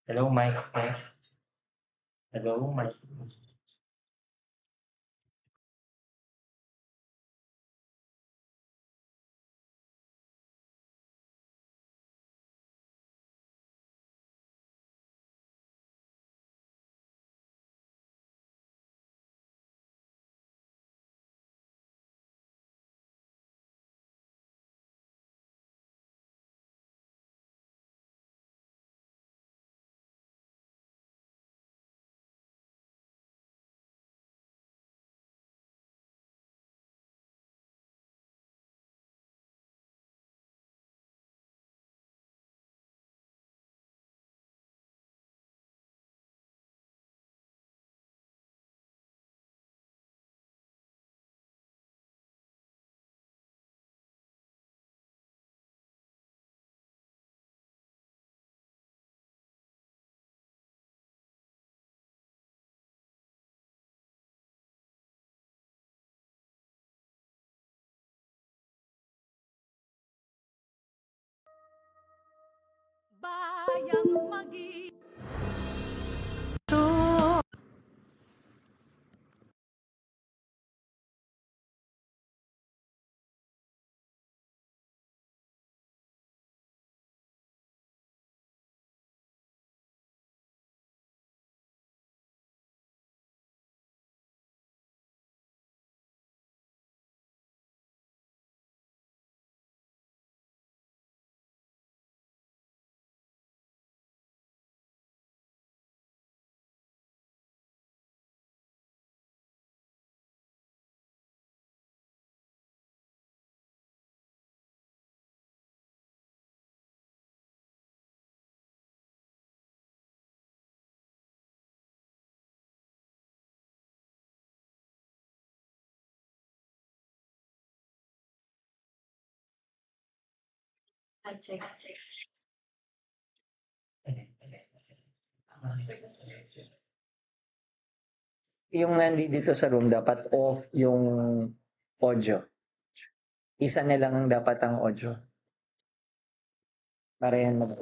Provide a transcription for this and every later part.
Hello, Mike. Yes. Hello, Mike. Bayang magi Yung nandito sa room, dapat off yung audio. Isa na lang ang dapat ang audio. Para yan mag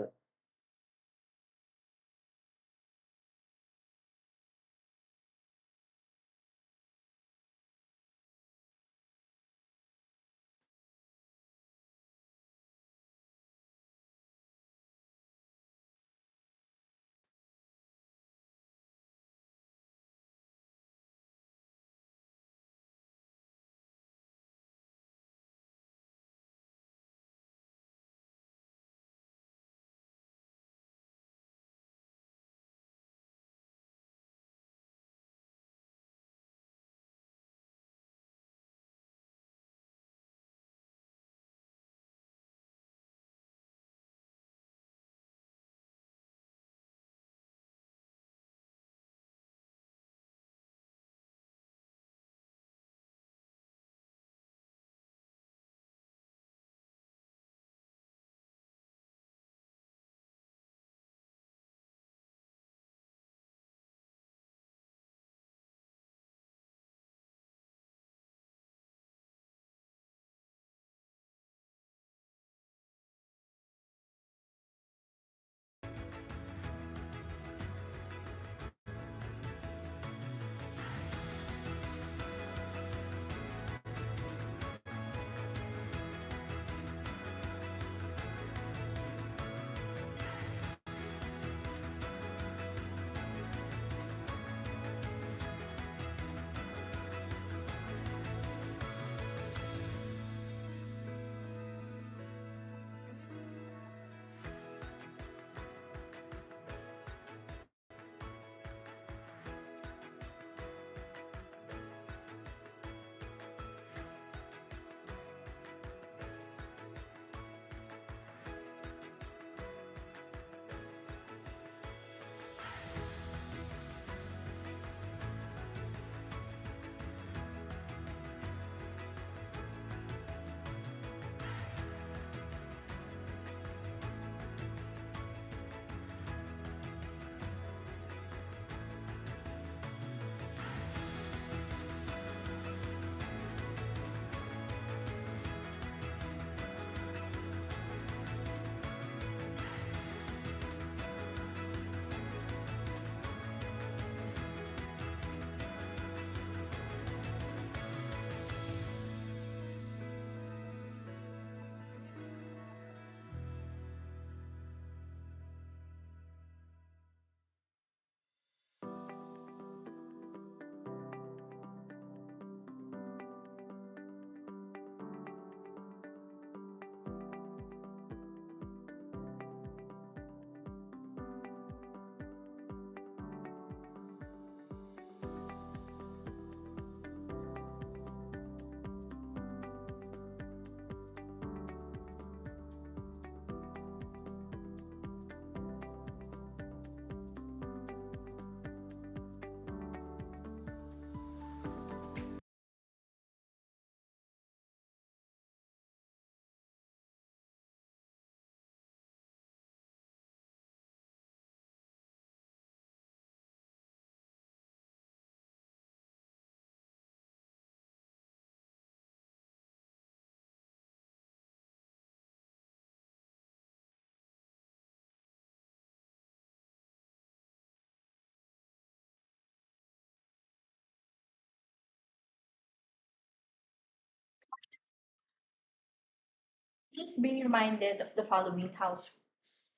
Please be reminded of the following house rules.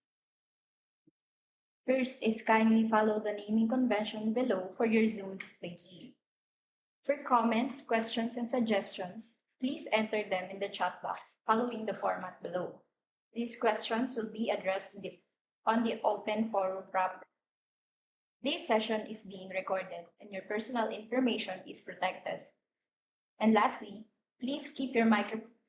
First is kindly follow the naming convention below for your Zoom display. For comments, questions, and suggestions, please enter them in the chat box following the format below. These questions will be addressed on the open forum prompt. This session is being recorded and your personal information is protected. And lastly, please keep your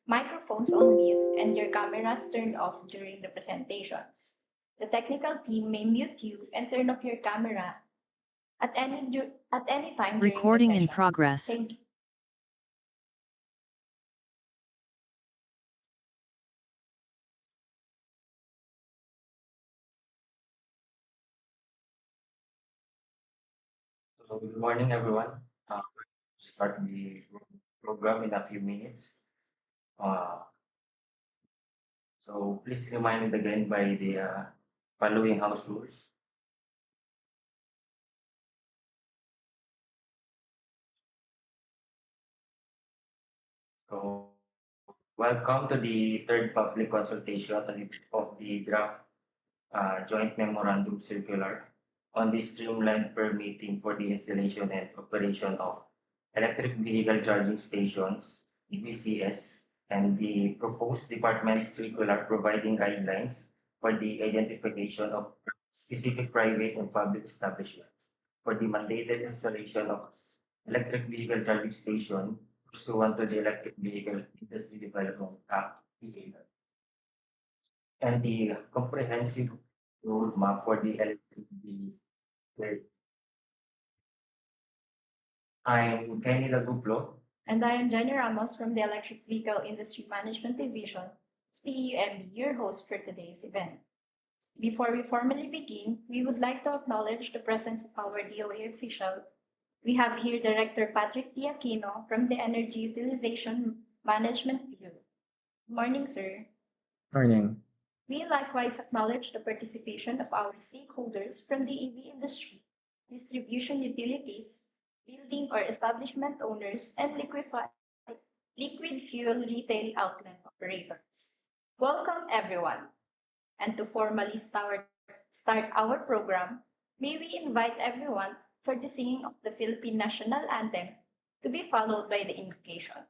microphones on mute and your cameras turned off during the presentations. The technical team may mute you and turn off your camera at any time during Recording the in session. progress. Thank you. So good morning, everyone. Start the program in a few minutes. Uh, so please remind again by the following house rules. So welcome to the third public consultation of the draft joint memorandum circular on the streamlined permitting for the installation and operation of electric vehicle charging stations, EVCS, and the proposed department circular providing guidelines for the identification of specific private and public establishments for the mandated installation of electric vehicle charging station pursuant to the Electric Vehicle Industry Development Act, EVA, and the comprehensive roadmap for the electric vehicle. I'm Kenny Laguplo. And I am Jenny Ramos from the Electric Vehicle Industry Management Division, CEMB, your host for today's event. Before we formally begin, we would like to acknowledge the presence of our DOA official. We have here Director Patrick D. Aquino from the Energy Utilization Management Bureau. Good morning, sir. Morning. We likewise acknowledge the participation of our stakeholders from the EV industry, distribution utilities, building or establishment owners, and liquid fuel retail outlet operators. Welcome, everyone. And to formally start our program, may we invite everyone for the singing of the Philippine National Anthem to be followed by the invocation.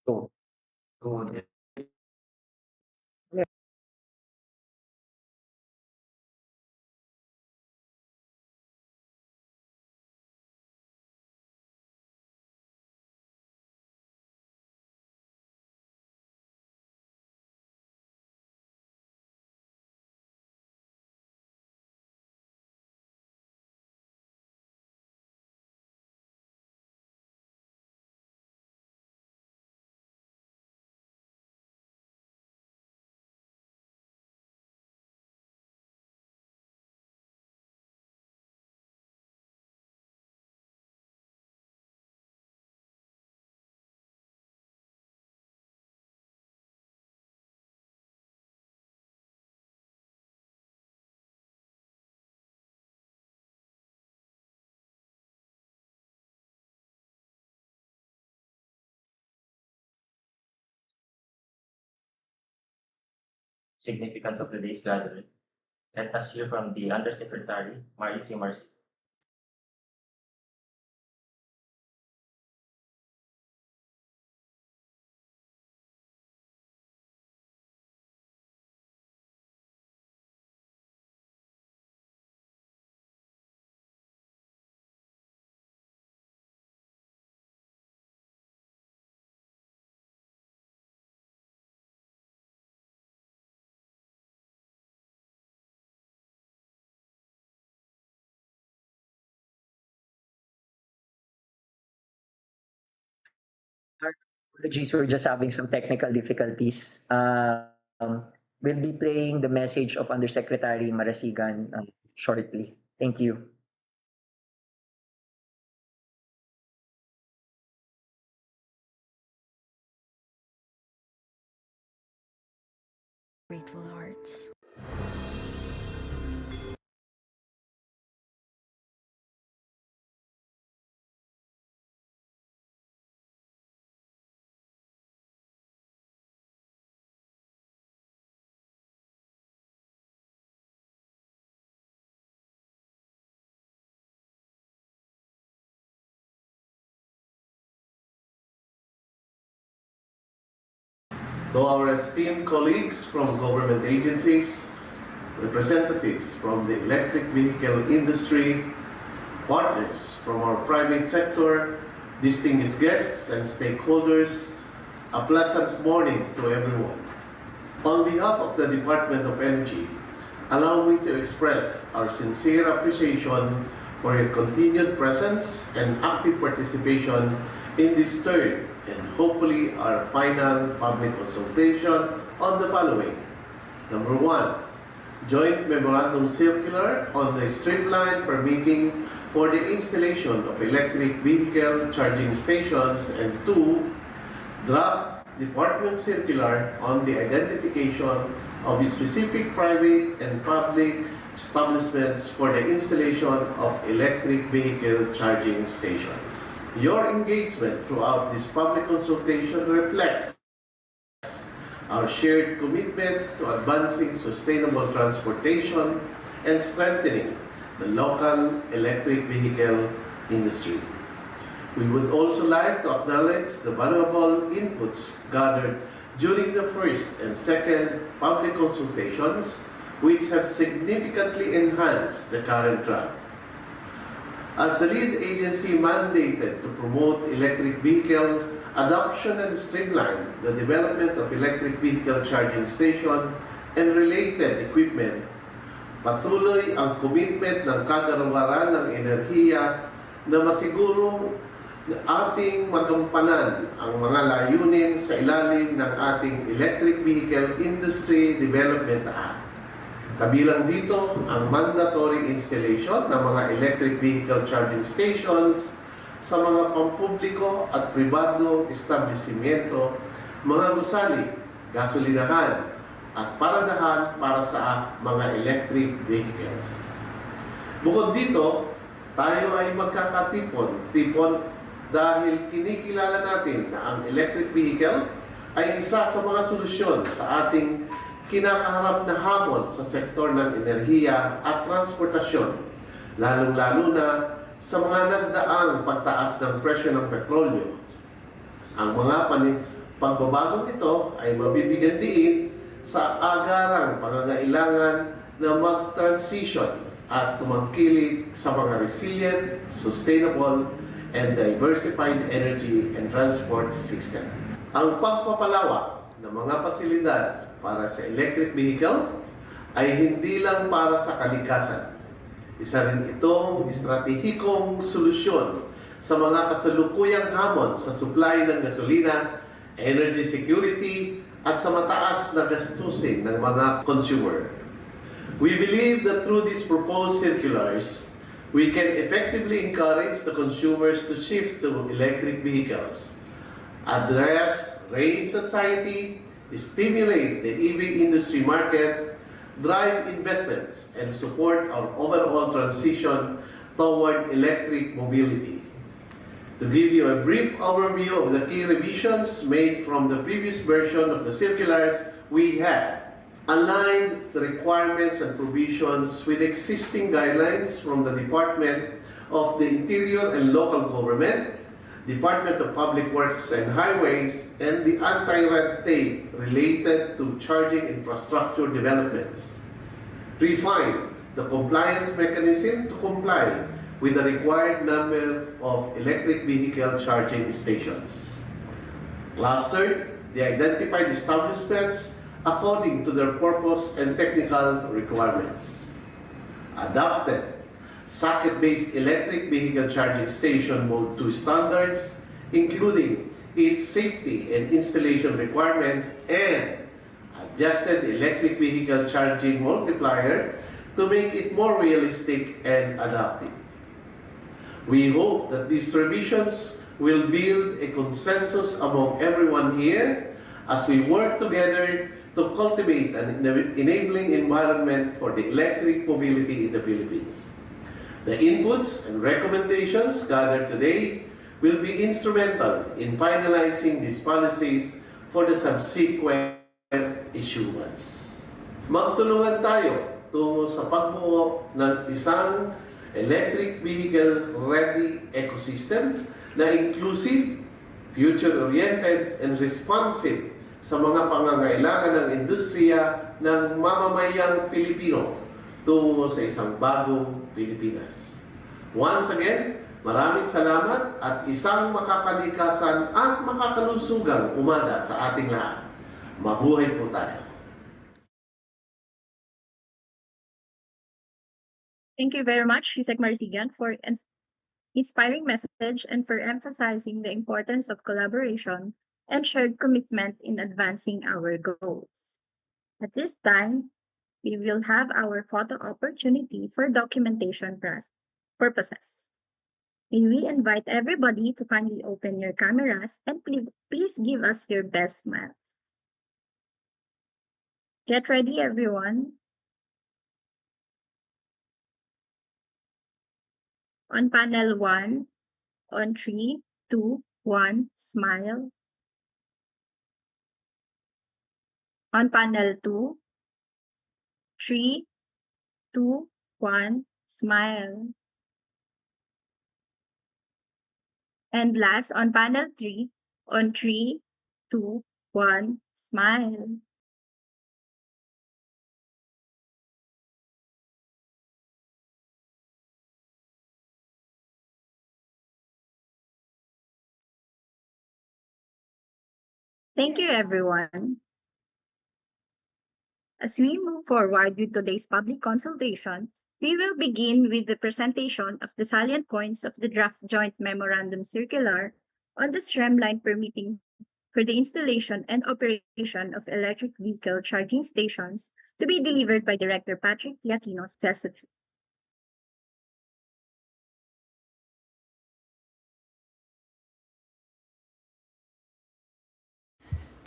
Go. So significance of today's gathering. Let us hear from the Undersecretary, Marcy Marcy. Apologies, we're just having some technical difficulties. We'll be playing the message of Undersecretary Marasigan shortly. Thank you. Grateful hearts. To our esteemed colleagues from government agencies, representatives from the electric vehicle industry, partners from our private sector, distinguished guests and stakeholders, a pleasant morning to everyone. On behalf of the Department of Energy, allow me to express our sincere appreciation for your continued presence and active participation in this third and hopefully our final public consultation on the following. Number 1, Joint Memorandum Circular on the streamlined permitting for the installation of electric vehicle charging stations, and 2, Draft Department Circular on the identification of specific private and public establishments for the installation of electric vehicle charging stations. Your engagement throughout this public consultation reflects our shared commitment to advancing sustainable transportation and strengthening the local electric vehicle industry. We would also like to acknowledge the valuable inputs gathered during the first and second public consultations, which have significantly enhanced the current draft. As the lead agency mandated to promote electric vehicle adoption and streamline the development of electric vehicle charging station and related equipment, patuloy ang commitment ng kagawaran ng enerhiya na masiguro ating magampanan ang mga layunin sa ilalim ng ating Electric Vehicle Industry Development Act. Kabilang dito ang mandatory installation ng mga electric vehicle charging stations sa mga pampubliko at pribadong establishmento, mga gusali, gasolinahan, at paradahan para sa mga electric vehicles. Bukod dito, tayo ay magkakatipon dahil kinikilala natin na ang electric vehicle ay isa sa mga solusyon sa ating kinakaharap na hamon sa sektor ng enerhiya at transportasyon, lalong-lalo na sa mga nagdaang pagtaas ng presyo ng petrolyo. Ang mga pagbabagong ito ay mabibigyan diin sa agarang pangangailangan na mag-transition at tumangkilik sa mga resilient, sustainable, and diversified energy and transport system. Ang pagpapalawak ng mga pasilidad para sa electric vehicle ay hindi lang para sa kalikasan. Isa rin itong estratehikong solusyon sa mga kasalukuyang hamon sa supply ng gasolina, energy security, at sa mataas na gastusin ng mga consumer. We believe that through these proposed circulars, we can effectively encourage the consumers to shift to electric vehicles, address range anxiety, stimulate the EV industry market, drive investments, and support our overall transition toward electric mobility. To give you a brief overview of the key revisions made from the previous version of the circulars, we had aligned the requirements and provisions with existing guidelines from the Department of the Interior and Local Government, Department of Public Works and Highways, and the anti-red tape related to charging infrastructure developments. Refine the compliance mechanism to comply with the required number of electric vehicle charging stations. Clustered the identified establishments according to their purpose and technical requirements. Adopted socket-based electric vehicle charging station Mode 2 standards, including its safety and installation requirements, and adjusted electric vehicle charging multiplier to make it more realistic and adaptive. We hope that these revisions will build a consensus among everyone here as we work together to cultivate an enabling environment for the electric mobility in the Philippines. The inputs and recommendations gathered today will be instrumental in finalizing these policies for the subsequent issuance. Magtulungan tayo tungo sa pagbuo ng isang electric vehicle ready ecosystem na inclusive, future-oriented, and responsive sa mga pangangailangan ng industriya ng mamamayang Pilipino tungo sa isang bagong Pilipinas. Once again, maraming salamat at isang makakalikasan at makakalusugang umaga sa ating lahat. Mabuhay po tayo! Thank you very much, Yusek Marzigan, for an inspiring message and for emphasizing the importance of collaboration and shared commitment in advancing our goals. At this time, we will have our photo opportunity for documentation purposes. May we invite everybody to kindly open your cameras and please give us your best smile. Get ready, everyone. On panel 1, on 3, 2, 1, smile. On panel 2, 3, 2, 1, smile. And last, on panel 3, on 3, 2, 1, smile. Thank you, everyone. As we move forward with today's public consultation, we will begin with the presentation of the salient points of the draft joint memorandum circular on the streamlined permitting for the installation and operation of electric vehicle charging stations to be delivered by Director Patrick Aquino, CESA.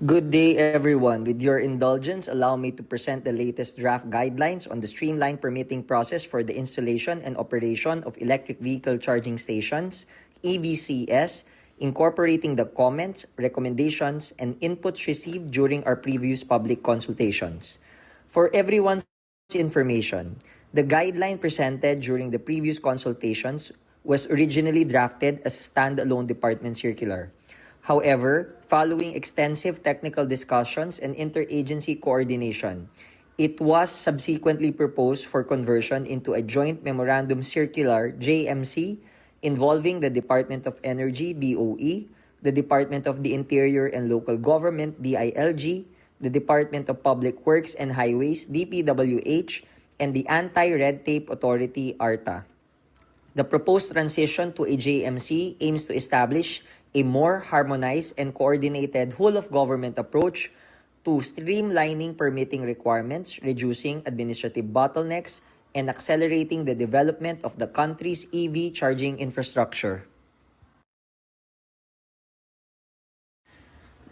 Good day, everyone. With your indulgence, allow me to present the latest draft guidelines on the streamlined permitting process for the installation and operation of electric vehicle charging stations, EVCS, incorporating the comments, recommendations, and inputs received during our previous public consultations. For everyone's information, the guideline presented during the previous consultations was originally drafted as a standalone department circular. However, following extensive technical discussions and interagency coordination, it was subsequently proposed for conversion into a joint memorandum circular JMC involving the Department of Energy DOE, the Department of the Interior and Local Government DILG, the Department of Public Works and Highways DPWH, and the Anti-Red Tape Authority ARTA. The proposed transition to a JMC aims to establish a more harmonized and coordinated whole-of-government approach to streamlining permitting requirements, reducing administrative bottlenecks, and accelerating the development of the country's EV charging infrastructure.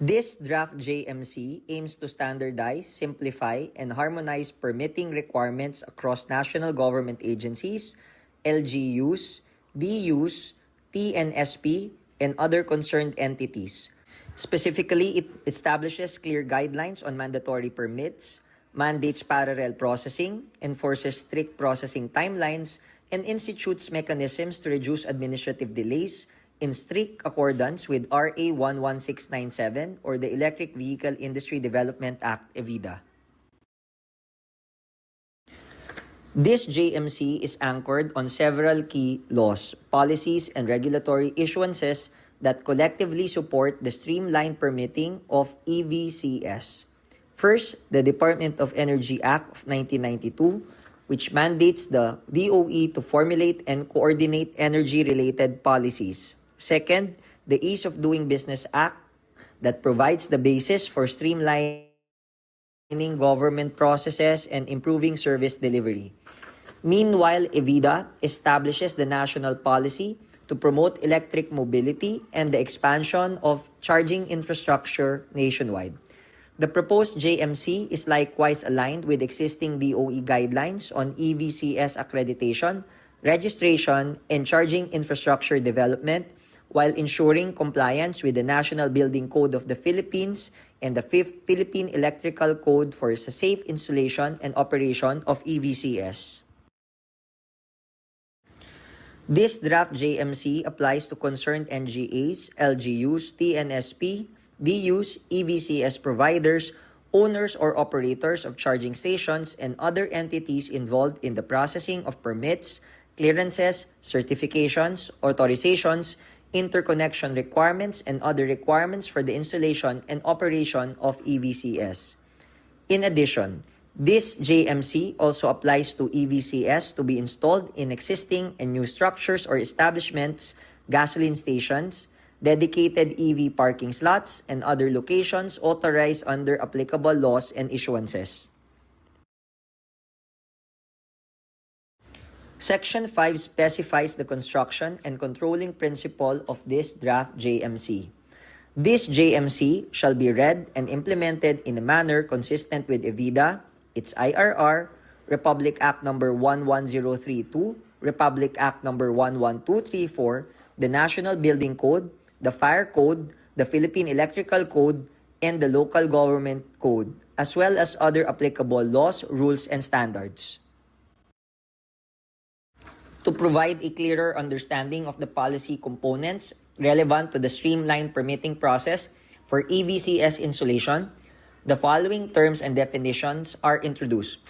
This draft JMC aims to standardize, simplify, and harmonize permitting requirements across national government agencies, LGUs, DUs, TNSP, and other concerned entities. Specifically, it establishes clear guidelines on mandatory permits, mandates parallel processing, enforces strict processing timelines, and institutes mechanisms to reduce administrative delays in strict accordance with RA 11697 or the Electric Vehicle Industry Development Act, EVIDA. This JMC is anchored on several key laws, policies, and regulatory issuances that collectively support the streamlined permitting of EVCS. First, the Department of Energy Act of 1992, which mandates the DOE to formulate and coordinate energy-related policies. Second, the Ease of Doing Business Act that provides the basis for streamlining government processes and improving service delivery. Meanwhile, EVIDA establishes the national policy to promote electric mobility and the expansion of charging infrastructure nationwide. The proposed JMC is likewise aligned with existing DOE guidelines on EVCS accreditation, registration, and charging infrastructure development, while ensuring compliance with the National Building Code of the Philippines and the Philippine Electrical Code for the safe installation and operation of EVCS. This draft JMC applies to concerned NGAs, LGUs, TNSP, DUs, EVCS providers, owners or operators of charging stations, and other entities involved in the processing of permits, clearances, certifications, authorizations, interconnection requirements, and other requirements for the installation and operation of EVCS. In addition, this JMC also applies to EVCS to be installed in existing and new structures or establishments, gasoline stations, dedicated EV parking slots, and other locations authorized under applicable laws and issuances. Section 5 specifies the construction and controlling principle of this draft JMC. This JMC shall be read and implemented in a manner consistent with EVIDA, its IRR, Republic Act No. 11032, Republic Act No. 11234, the National Building Code, the Fire Code, the Philippine Electrical Code, and the Local Government Code, as well as other applicable laws, rules, and standards. To provide a clearer understanding of the policy components relevant to the streamlined permitting process for EVCS installation, the following terms and definitions are introduced.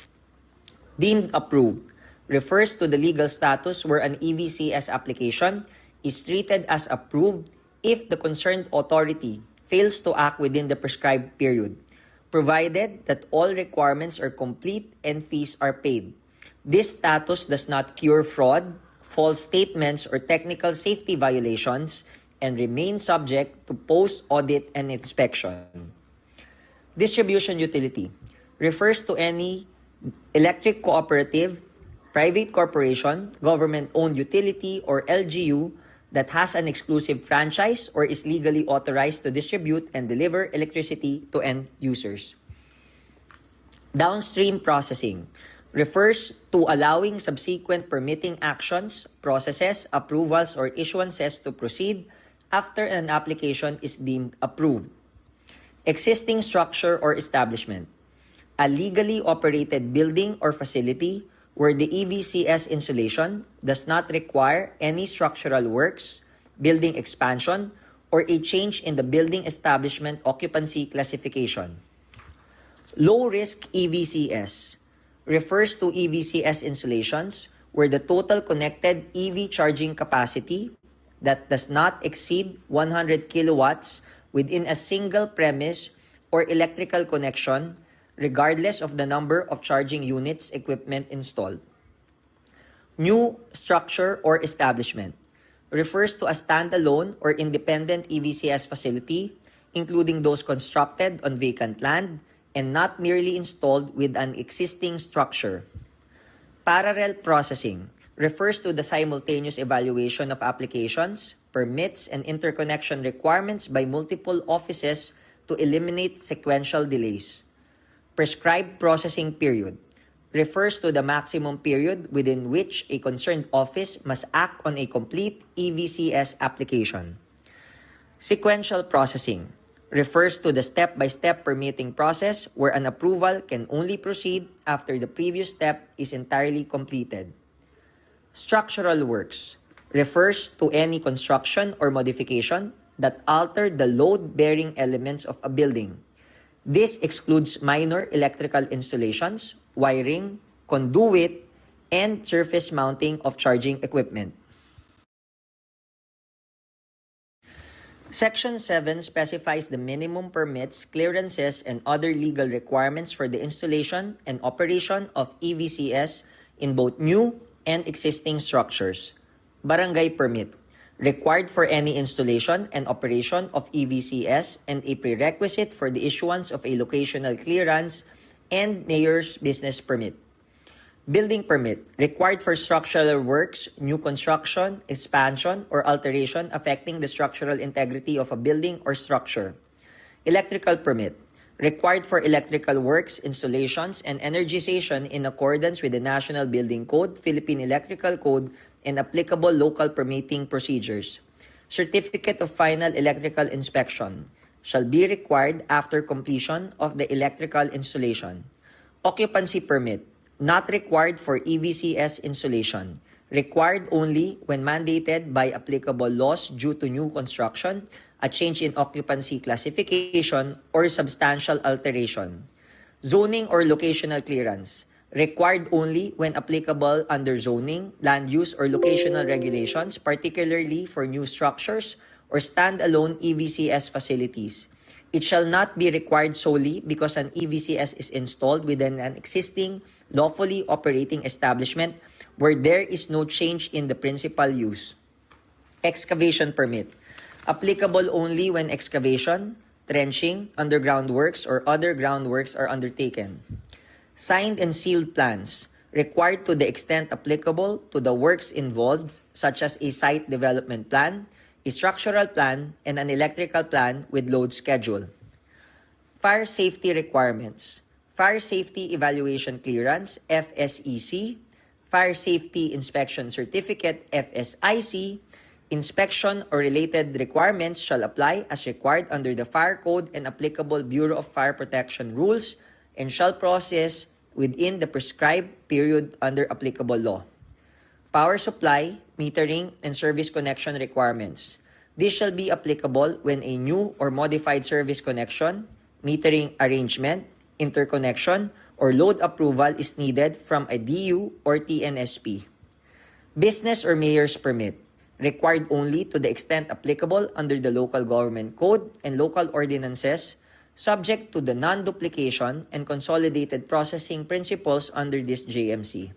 Deemed approved refers to the legal status where an EVCS application is treated as approved if the concerned authority fails to act within the prescribed period, provided that all requirements are complete and fees are paid. This status does not cure fraud, false statements, or technical safety violations and remain subject to post-audit and inspection. Distribution utility refers to any electric cooperative, private corporation, government-owned utility, or LGU that has an exclusive franchise or is legally authorized to distribute and deliver electricity to end users. Downstream processing refers to allowing subsequent permitting actions, processes, approvals, or issuances to proceed after an application is deemed approved. Existing structure or establishment, a legally operated building or facility where the EVCS installation does not require any structural works, building expansion, or a change in the building establishment occupancy classification. Low-risk EVCS refers to EVCS installations where the total connected EV charging capacity that does not exceed 100 kilowatts within a single premise or electrical connection, regardless of the number of charging units equipment installed. New structure or establishment refers to a standalone or independent EVCS facility, including those constructed on vacant land and not merely installed with an existing structure. Parallel processing refers to the simultaneous evaluation of applications, permits, and interconnection requirements by multiple offices to eliminate sequential delays. Prescribed processing period refers to the maximum period within which a concerned office must act on a complete EVCS application. Sequential processing refers to the step-by-step permitting process where an approval can only proceed after the previous step is entirely completed. Structural works refers to any construction or modification that alter the load-bearing elements of a building. This excludes minor electrical installations, wiring, conduit, and surface mounting of charging equipment. Section 7 specifies the minimum permits, clearances, and other legal requirements for the installation and operation of EVCS in both new and existing structures. Barangay permit, required for any installation and operation of EVCS and a prerequisite for the issuance of a locational clearance and mayor's business permit. Building permit, required for structural works, new construction, expansion, or alteration affecting the structural integrity of a building or structure. Electrical permit, required for electrical works, installations, and energization in accordance with the National Building Code, Philippine Electrical Code, and applicable local permitting procedures. Certificate of final electrical inspection shall be required after completion of the electrical installation. Occupancy permit, not required for EVCS installation, required only when mandated by applicable laws due to new construction, a change in occupancy classification, or substantial alteration. Zoning or locational clearance, required only when applicable under zoning, land use, or locational regulations, particularly for new structures or standalone EVCS facilities. It shall not be required solely because an EVCS is installed within an existing, lawfully operating establishment where there is no change in the principal use. Excavation permit, applicable only when excavation, trenching, underground works, or other groundworks are undertaken. Signed and sealed plans, required to the extent applicable to the works involved, such as a site development plan, a structural plan, and an electrical plan with load schedule. Fire safety requirements, Fire Safety Evaluation Clearance, FSEC, Fire Safety Inspection Certificate, FSIC, inspection or related requirements shall apply as required under the Fire Code and applicable Bureau of Fire Protection rules and shall process within the prescribed period under applicable law. Power supply, metering, and service connection requirements. This shall be applicable when a new or modified service connection, metering arrangement, interconnection, or load approval is needed from a DU or TNSP. Business or mayor's permit, required only to the extent applicable under the local government code and local ordinances, subject to the non-duplication and consolidated processing principles under this JMC.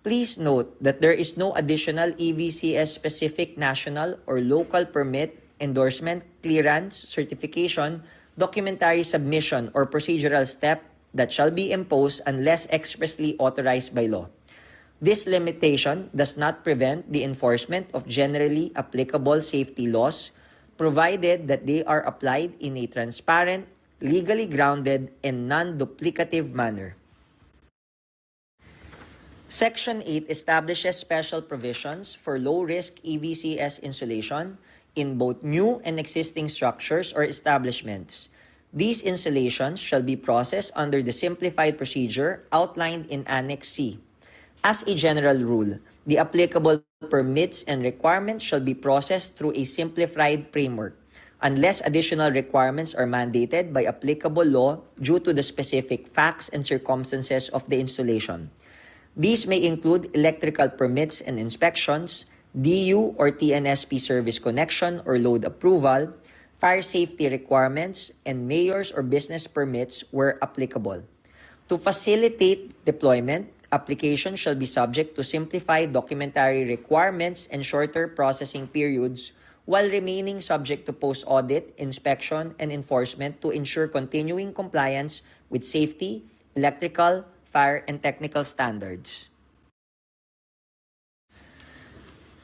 Please note that there is no additional EVCS-specific national or local permit, endorsement, clearance, certification, documentary submission, or procedural step that shall be imposed unless expressly authorized by law. This limitation does not prevent the enforcement of generally applicable safety laws, provided that they are applied in a transparent, legally grounded, and non-duplicative manner. Section 8 establishes special provisions for low-risk EVCS installation in both new and existing structures or establishments. These installations shall be processed under the simplified procedure outlined in Annex C. As a general rule, the applicable permits and requirements shall be processed through a simplified framework, unless additional requirements are mandated by applicable law due to the specific facts and circumstances of the installation. These may include electrical permits and inspections, DU or TNSP service connection or load approval, fire safety requirements, and mayor's or business permits where applicable. To facilitate deployment, applications shall be subject to simplified documentary requirements and shorter processing periods while remaining subject to post-audit, inspection, and enforcement to ensure continuing compliance with safety, electrical, fire, and technical standards.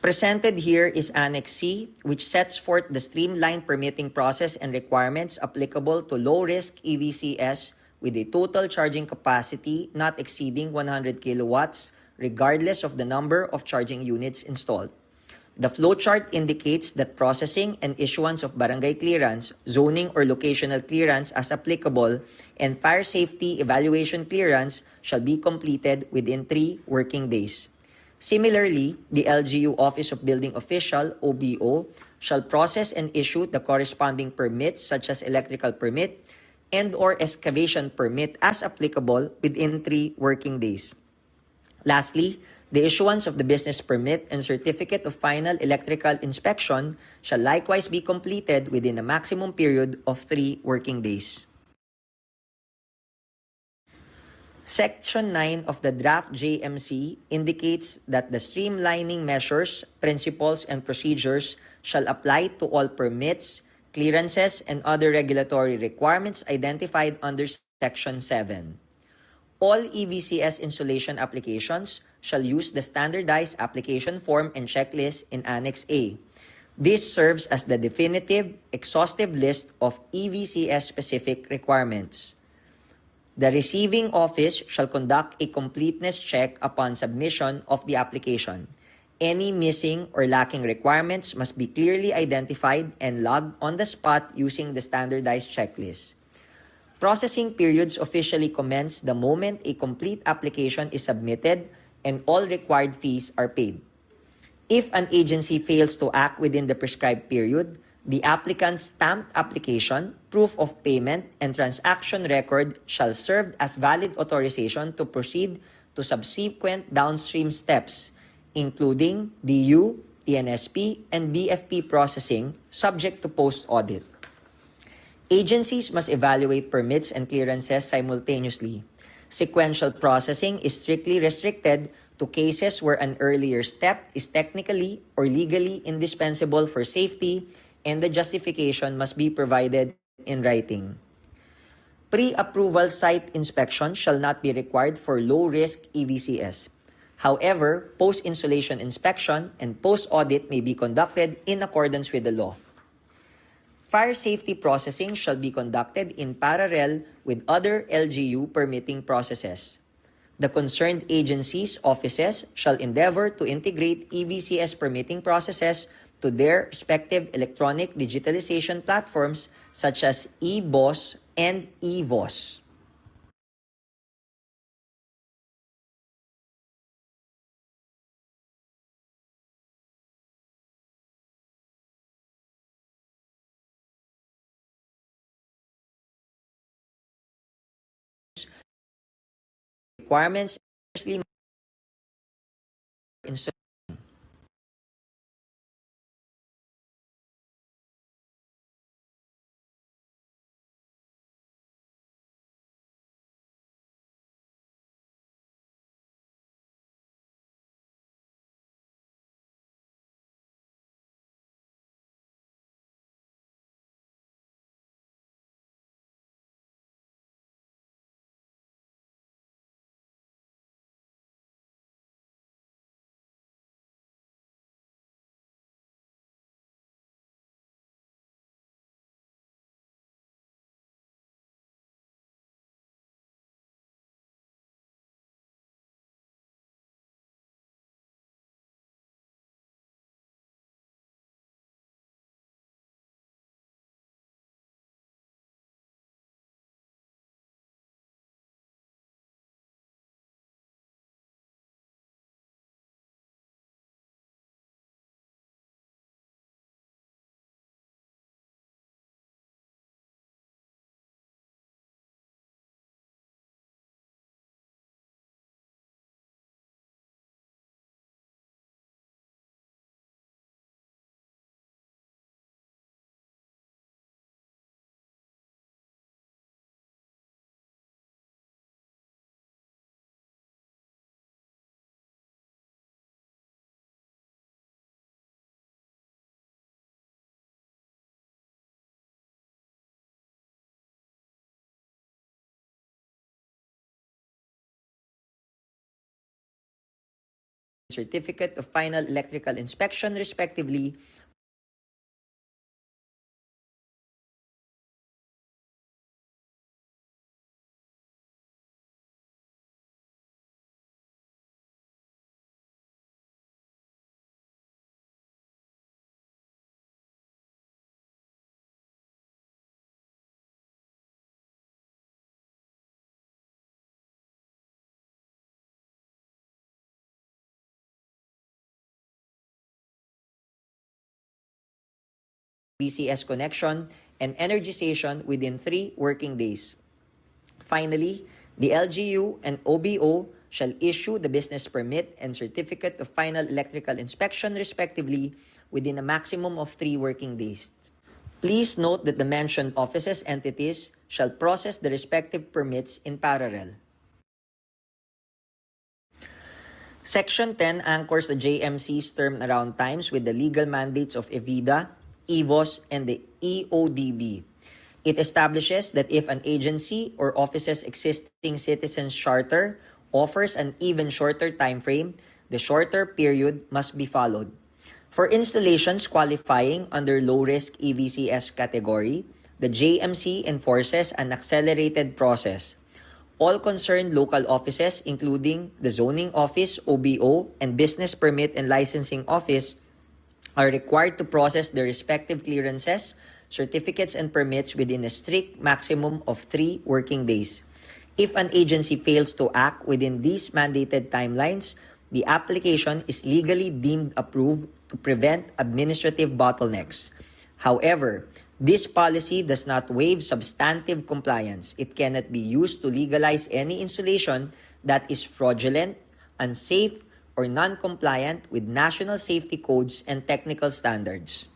Presented here is Annex C, which sets forth the streamlined permitting process and requirements applicable to low-risk EVCS with a total charging capacity not exceeding 100 kilowatts, regardless of the number of charging units installed. The flowchart indicates that processing and issuance of barangay clearance, zoning or locational clearance as applicable, and fire safety evaluation clearance shall be completed within 3 working days. Similarly, the LGU Office of Building Official, OBO, shall process and issue the corresponding permits such as electrical permit and/or excavation permit as applicable within 3 working days. Lastly, the issuance of the business permit and certificate of final electrical inspection shall likewise be completed within a maximum period of 3 working days. Section 9 of the draft JMC indicates that the streamlining measures, principles, and procedures shall apply to all permits, clearances, and other regulatory requirements identified under Section 7. All EVCS installation applications shall use the standardized application form and checklist in Annex A. This serves as the definitive, exhaustive list of EVCS-specific requirements. The receiving office shall conduct a completeness check upon submission of the application. Any missing or lacking requirements must be clearly identified and logged on the spot using the standardized checklist. Processing periods officially commence the moment a complete application is submitted and all required fees are paid. If an agency fails to act within the prescribed period, the applicant's stamped application, proof of payment, and transaction record shall serve as valid authorization to proceed to subsequent downstream steps, including DU, TNSP, and BFP processing, subject to post-audit. Agencies must evaluate permits and clearances simultaneously. Sequential processing is strictly restricted to cases where an earlier step is technically or legally indispensable for safety, and the justification must be provided in writing. Pre-approval site inspection shall not be required for low-risk EVCS. However, post-installation inspection and post-audit may be conducted in accordance with the law. Fire safety processing shall be conducted in parallel with other LGU permitting processes. The concerned agencies' offices shall endeavor to integrate EVCS permitting processes to their respective electronic digitalization platforms such as eBOS and eVOS. Requirements certificate of final electrical inspection respectively EVCS connection and energization within 3 working days. Finally, the LGU and OBO shall issue the business permit and certificate of final electrical inspection respectively within a maximum of 3 working days. Please note that the mentioned offices entities shall process the respective permits in parallel. Section 10 anchors the JMC's turnaround times with the legal mandates of EVIDA, EVOS, and the EODB. It establishes that if an agency or office's existing citizens charter offers an even shorter time frame, the shorter period must be followed. For installations qualifying under low-risk EVCS category, the JMC enforces an accelerated process. All concerned local offices, including the Zoning Office, OBO, and Business Permit and Licensing Office, are required to process their respective clearances, certificates, and permits within a strict maximum of 3 working days. If an agency fails to act within these mandated timelines, the application is legally deemed approved to prevent administrative bottlenecks. However, this policy does not waive substantive compliance. It cannot be used to legalize any installation that is fraudulent, unsafe, or non-compliant with national safety codes and technical standards.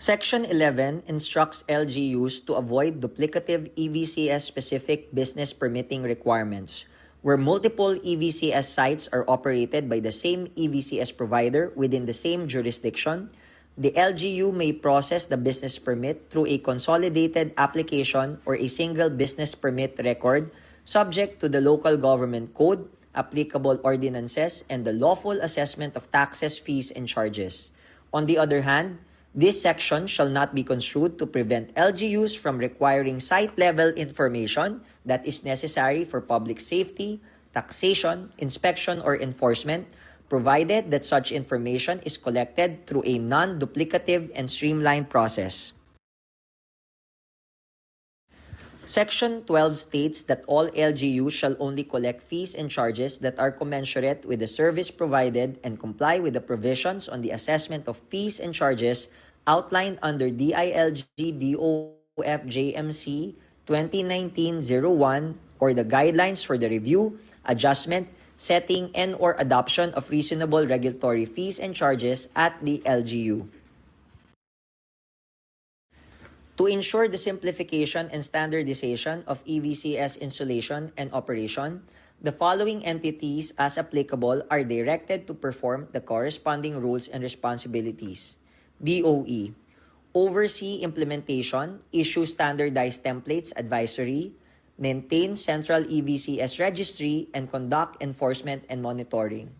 Section 11 instructs LGUs to avoid duplicative EVCS-specific business permitting requirements. Where multiple EVCS sites are operated by the same EVCS provider within the same jurisdiction, the LGU may process the business permit through a consolidated application or a single business permit record subject to the local government code, applicable ordinances, and the lawful assessment of taxes, fees, and charges. On the other hand, this section shall not be construed to prevent LGUs from requiring site-level information that is necessary for public safety, taxation, inspection, or enforcement, provided that such information is collected through a non-duplicative and streamlined process. Section 12 states that all LGUs shall only collect fees and charges that are commensurate with the service provided and comply with the provisions on the assessment of fees and charges outlined under DILG DOF JMC 2019-01 or the guidelines for the review, adjustment, setting, and/or adoption of reasonable regulatory fees and charges at the LGU. To ensure the simplification and standardization of EVCS installation and operation, the following entities, as applicable, are directed to perform the corresponding roles and responsibilities. DOE, oversee implementation, issue standardized templates advisory, maintain central EVCS registry, and conduct enforcement and monitoring.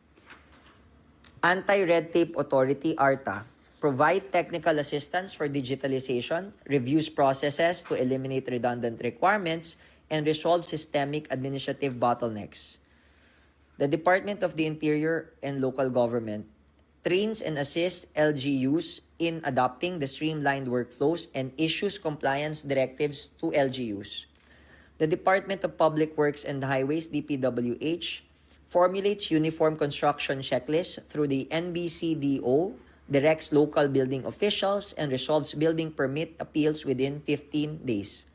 Anti-Red Tape Authority, ARTA, provide technical assistance for digitalization, reviews processes to eliminate redundant requirements, and resolve systemic administrative bottlenecks. The Department of the Interior and Local Government trains and assists LGUs in adopting the streamlined workflows and issues compliance directives to LGUs. The Department of Public Works and Highways, DPWH, formulates uniform construction checklists through the NBCDO, directs local building officials, and resolves building permit appeals within 15 days.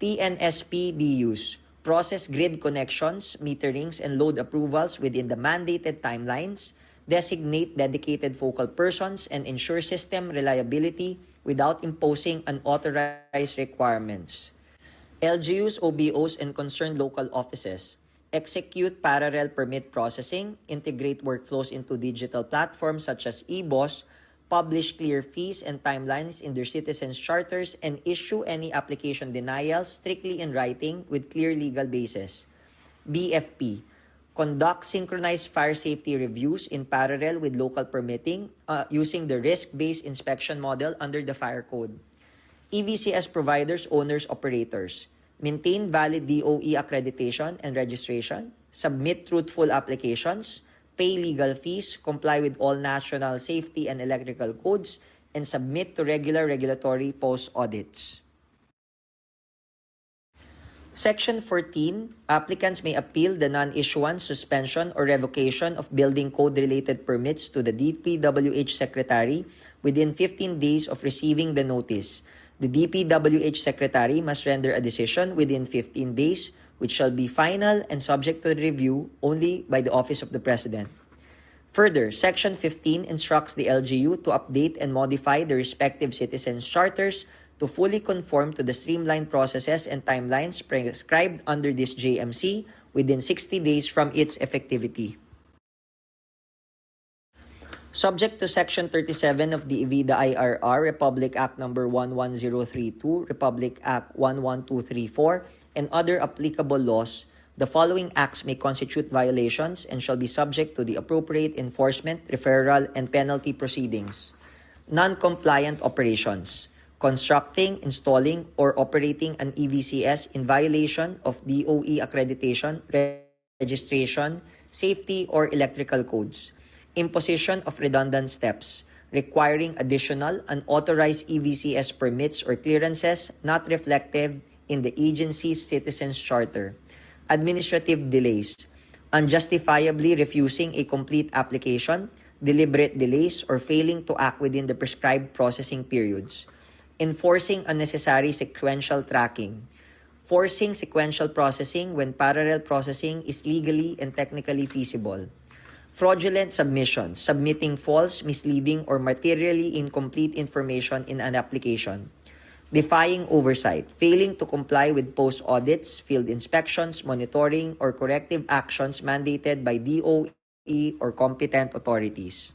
TNSP-DUs process grid connections, meterings, and load approvals within the mandated timelines, designate dedicated focal persons, and ensure system reliability without imposing unauthorized requirements. LGUs, OBOs, and concerned local offices execute parallel permit processing, integrate workflows into digital platforms such as EBOS, publish clear fees and timelines in their citizens' charters, and issue any application denials strictly in writing with clear legal basis. BFP, conduct synchronized fire safety reviews in parallel with local permitting using the risk-based inspection model under the Fire Code. EVCS providers, owners, operators maintain valid DOE accreditation and registration, submit truthful applications, pay legal fees, comply with all national safety and electrical codes, and submit to regular regulatory post-audits. Section 14, applicants may appeal the non-issuance, suspension, or revocation of building code-related permits to the DPWH Secretary within 15 days of receiving the notice. The DPWH Secretary must render a decision within 15 days, which shall be final and subject to review only by the Office of the President. Further, Section 15 instructs the LGU to update and modify the respective citizens' charters to fully conform to the streamlined processes and timelines prescribed under this JMC within 60 days from its effectivity. Subject to Section 37 of the EVIDA IRR, Republic Act No. 11032, Republic Act 11234, and other applicable laws, the following acts may constitute violations and shall be subject to the appropriate enforcement, referral, and penalty proceedings. Non-compliant operations. Constructing, installing, or operating an EVCS in violation of DOE accreditation, registration, safety, or electrical codes. Imposition of redundant steps, requiring additional unauthorized EVCS permits or clearances not reflected in the agency's citizens' charter. Administrative delays, unjustifiably refusing a complete application, deliberate delays, or failing to act within the prescribed processing periods. Enforcing unnecessary sequential tracking, forcing sequential processing when parallel processing is legally and technically feasible. Fraudulent submissions, submitting false, misleading, or materially incomplete information in an application. Defying oversight, failing to comply with post-audits, field inspections, monitoring, or corrective actions mandated by DOE or competent authorities.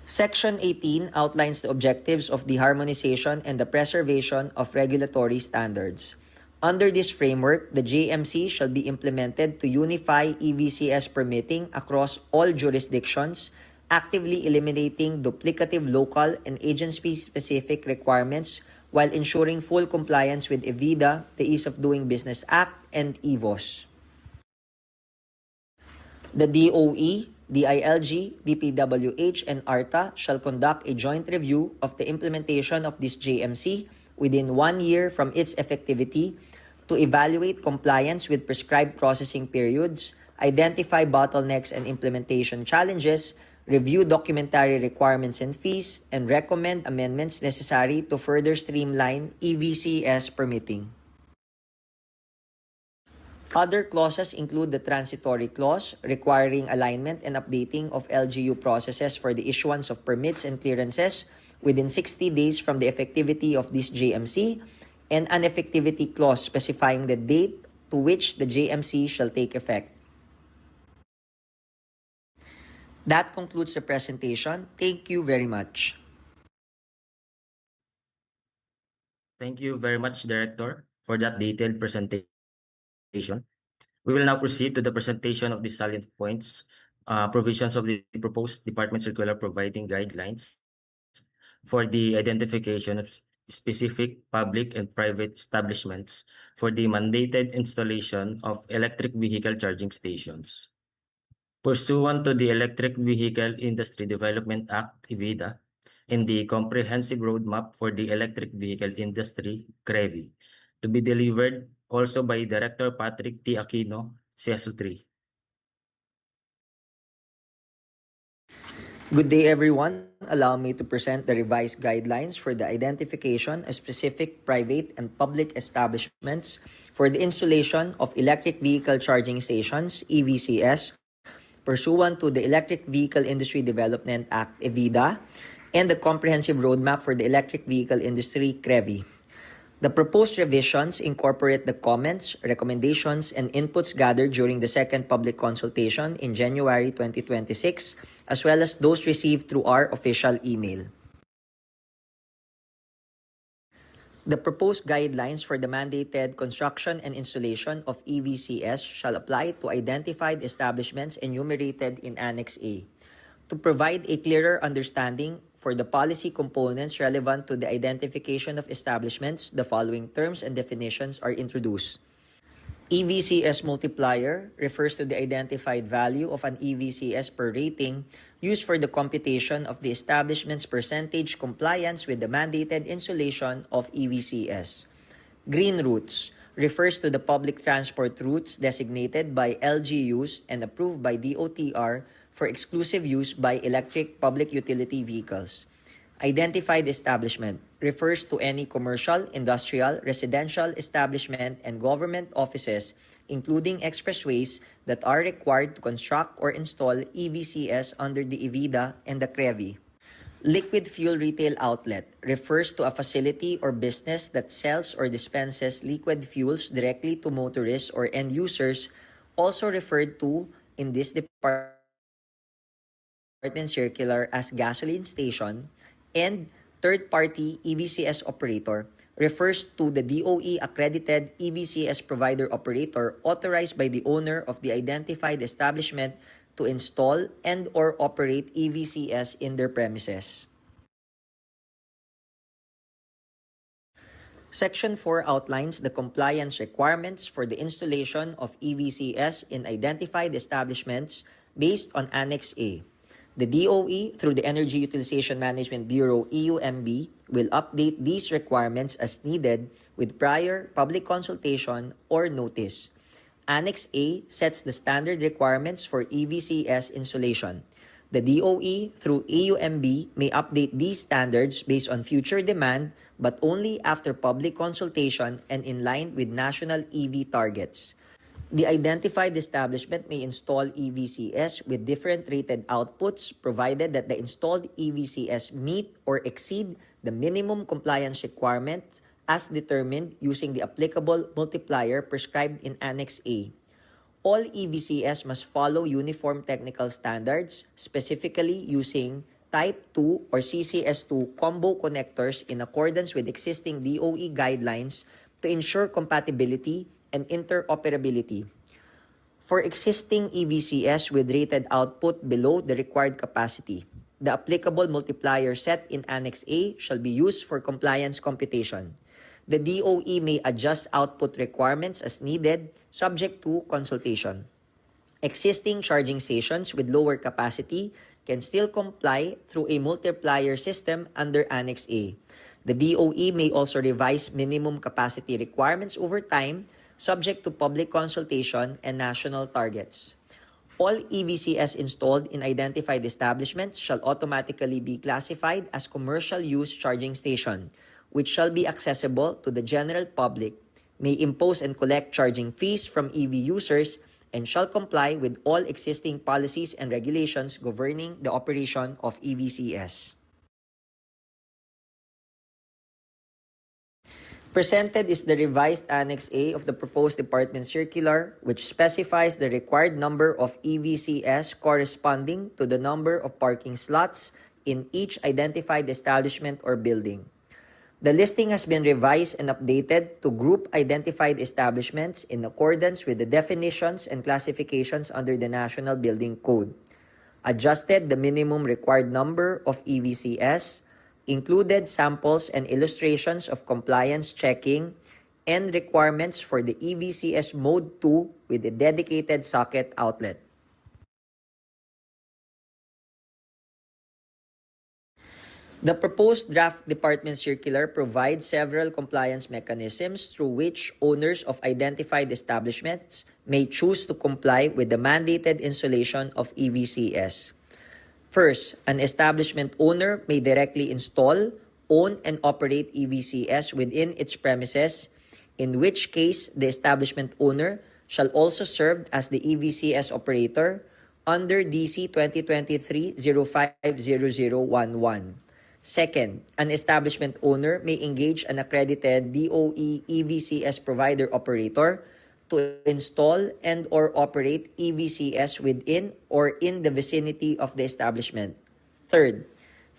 Section 18 outlines the objectives of the harmonization and the preservation of regulatory standards. Under this framework, the JMC shall be implemented to unify EVCS permitting across all jurisdictions, actively eliminating duplicative local and agency-specific requirements while ensuring full compliance with EVIDA, the Ease of Doing Business Act, and EVOS. The DOE, DILG, DPWH, and ARTA shall conduct a joint review of the implementation of this JMC within 1 year from its effectivity to evaluate compliance with prescribed processing periods, identify bottlenecks and implementation challenges, review documentary requirements and fees, and recommend amendments necessary to further streamline EVCS permitting. Other clauses include the transitory clause requiring alignment and updating of LGU processes for the issuance of permits and clearances within 60 days from the effectivity of this JMC, and an effectivity clause specifying the date to which the JMC shall take effect. That concludes the presentation. Thank you very much. Thank you very much, Director, for that detailed presentation. We will now proceed to the presentation of the salient points, provisions of the proposed department circular providing guidelines for the identification of specific public and private establishments for the mandated installation of electric vehicle charging stations. Pursuant to the Electric Vehicle Industry Development Act, EVIDA, and the Comprehensive Roadmap for the Electric Vehicle Industry, CREVI, to be delivered also by Director Patrick T. Aquino, CESO3. Good day, everyone. Allow me to present the revised guidelines for the identification of specific private and public establishments for the installation of electric vehicle charging stations, EVCS, pursuant to the Electric Vehicle Industry Development Act, EVIDA, and the Comprehensive Roadmap for the Electric Vehicle Industry, CREVI. The proposed revisions incorporate the comments, recommendations, and inputs gathered during the second public consultation in January 2026, as well as those received through our official email. The proposed guidelines for the mandated construction and installation of EVCS shall apply to identified establishments enumerated in Annex A. To provide a clearer understanding for the policy components relevant to the identification of establishments, the following terms and definitions are introduced. EVCS multiplier refers to the identified value of an EVCS per rating used for the computation of the establishment's percentage compliance with the mandated installation of EVCS. Green routes refers to the public transport routes designated by LGUs and approved by DOTR for exclusive use by electric public utility vehicles. Identified establishment refers to any commercial, industrial, residential establishment and government offices, including expressways, that are required to construct or install EVCS under the EVIDA and the CREVI. Liquid fuel retail outlet refers to a facility or business that sells or dispenses liquid fuels directly to motorists or end users, also referred to in this department circular as gasoline station. And third-party EVCS operator refers to the DOE accredited EVCS provider operator authorized by the owner of the identified establishment to install and or operate EVCS in their premises. Section 4 outlines the compliance requirements for the installation of EVCS in identified establishments based on Annex A. The DOE, through the Energy Utilization Management Bureau EUMB, will update these requirements as needed with prior public consultation or notice. Annex A sets the standard requirements for EVCS installation. The DOE, through EUMB, may update these standards based on future demand, but only after public consultation and in line with national EV targets. The identified establishment may install EVCS with different rated outputs provided that the installed EVCS meet or exceed the minimum compliance requirements as determined using the applicable multiplier prescribed in Annex A. All EVCS must follow uniform technical standards, specifically using Type 2 or CCS2 combo connectors in accordance with existing DOE guidelines to ensure compatibility and interoperability. For existing EVCS with rated output below the required capacity, the applicable multiplier set in Annex A shall be used for compliance computation. The DOE may adjust output requirements as needed, subject to consultation. Existing charging stations with lower capacity can still comply through a multiplier system under Annex A. The DOE may also revise minimum capacity requirements over time, subject to public consultation and national targets. All EVCS installed in identified establishments shall automatically be classified as commercial use charging station, which shall be accessible to the general public, may impose and collect charging fees from EV users, and shall comply with all existing policies and regulations governing the operation of EVCS. Presented is the revised Annex A of the proposed Department Circular, which specifies the required number of EVCS corresponding to the number of parking slots in each identified establishment or building. The listing has been revised and updated to group identified establishments in accordance with the definitions and classifications under the National Building Code. Adjusted the minimum required number of EVCS, included samples and illustrations of compliance checking, and requirements for the EVCS Mode 2 with a dedicated socket outlet. The proposed draft Department Circular provides several compliance mechanisms through which owners of identified establishments may choose to comply with the mandated installation of EVCS. First, an establishment owner may directly install, own, and operate EVCS within its premises, in which case the establishment owner shall also serve as the EVCS operator under DC 2023-050011. Second, an establishment owner may engage an accredited DOE EVCS provider operator to install and or operate EVCS within or in the vicinity of the establishment. Third,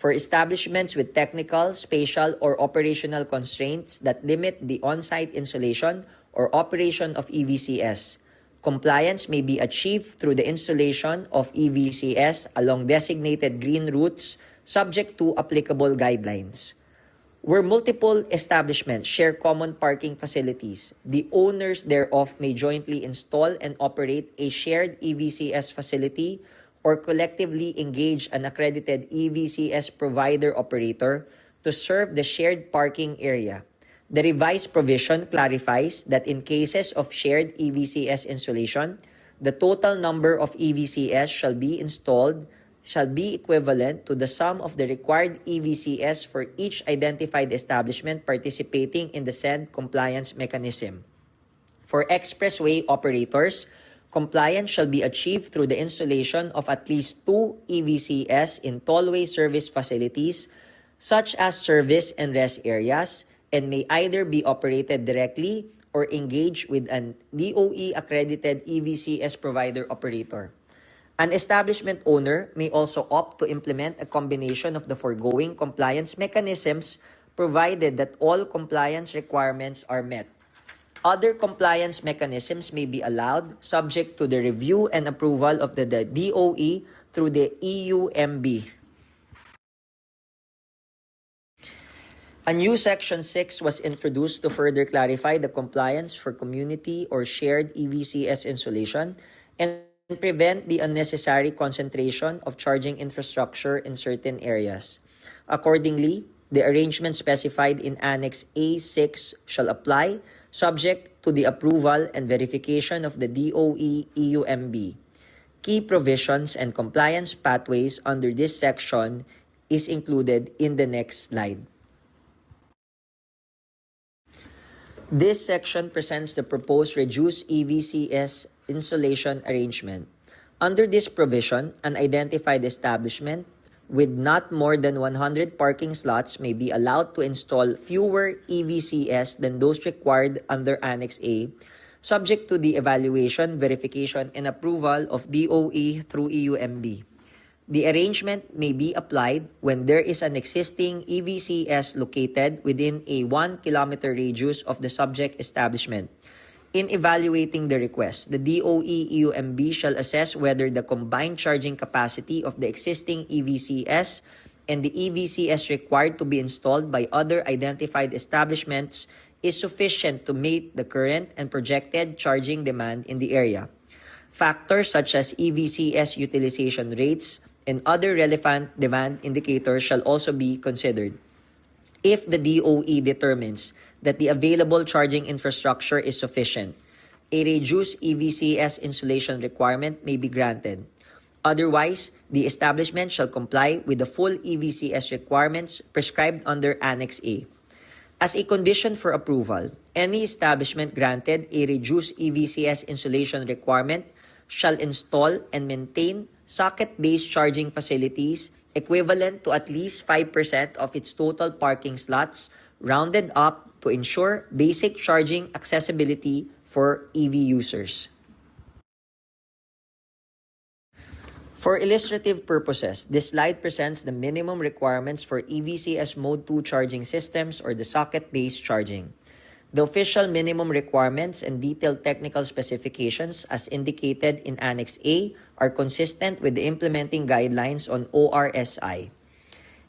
for establishments with technical, spatial, or operational constraints that limit the on-site installation or operation of EVCS, compliance may be achieved through the installation of EVCS along designated green routes subject to applicable guidelines. Where multiple establishments share common parking facilities, the owners thereof may jointly install and operate a shared EVCS facility or collectively engage an accredited EVCS provider operator to serve the shared parking area. The revised provision clarifies that in cases of shared EVCS installation, the total number of EVCS shall be installed shall be equivalent to the sum of the required EVCS for each identified establishment participating in the said compliance mechanism. For expressway operators, compliance shall be achieved through the installation of at least 2 EVCS in tollway service facilities, such as service and rest areas, and may either be operated directly or engage with an DOE-accredited EVCS provider operator. An establishment owner may also opt to implement a combination of the foregoing compliance mechanisms, provided that all compliance requirements are met. Other compliance mechanisms may be allowed, subject to the review and approval of the DOE through the EUMB. A new Section 6 was introduced to further clarify the compliance for community or shared EVCS installation and prevent the unnecessary concentration of charging infrastructure in certain areas. Accordingly, the arrangement specified in Annex A6 shall apply, subject to the approval and verification of the DOE EUMB. Key provisions and compliance pathways under this section is included in the next slide. This section presents the proposed reduced EVCS installation arrangement. Under this provision, an identified establishment with not more than 100 parking slots may be allowed to install fewer EVCS than those required under Annex A, subject to the evaluation, verification, and approval of DOE through EUMB. The arrangement may be applied when there is an existing EVCS located within a 1-kilometer radius of the subject establishment. In evaluating the request, the DOE EUMB shall assess whether the combined charging capacity of the existing EVCS and the EVCS required to be installed by other identified establishments is sufficient to meet the current and projected charging demand in the area. Factors such as EVCS utilization rates and other relevant demand indicators shall also be considered. If the DOE determines that the available charging infrastructure is sufficient, a reduced EVCS installation requirement may be granted. Otherwise, the establishment shall comply with the full EVCS requirements prescribed under Annex A. As a condition for approval, any establishment granted a reduced EVCS installation requirement shall install and maintain socket-based charging facilities equivalent to at least 5% of its total parking slots, rounded up to ensure basic charging accessibility for EV users. For illustrative purposes, this slide presents the minimum requirements for EVCS Mode 2 charging systems or the socket-based charging. The official minimum requirements and detailed technical specifications as indicated in Annex A are consistent with the implementing guidelines on ORSI.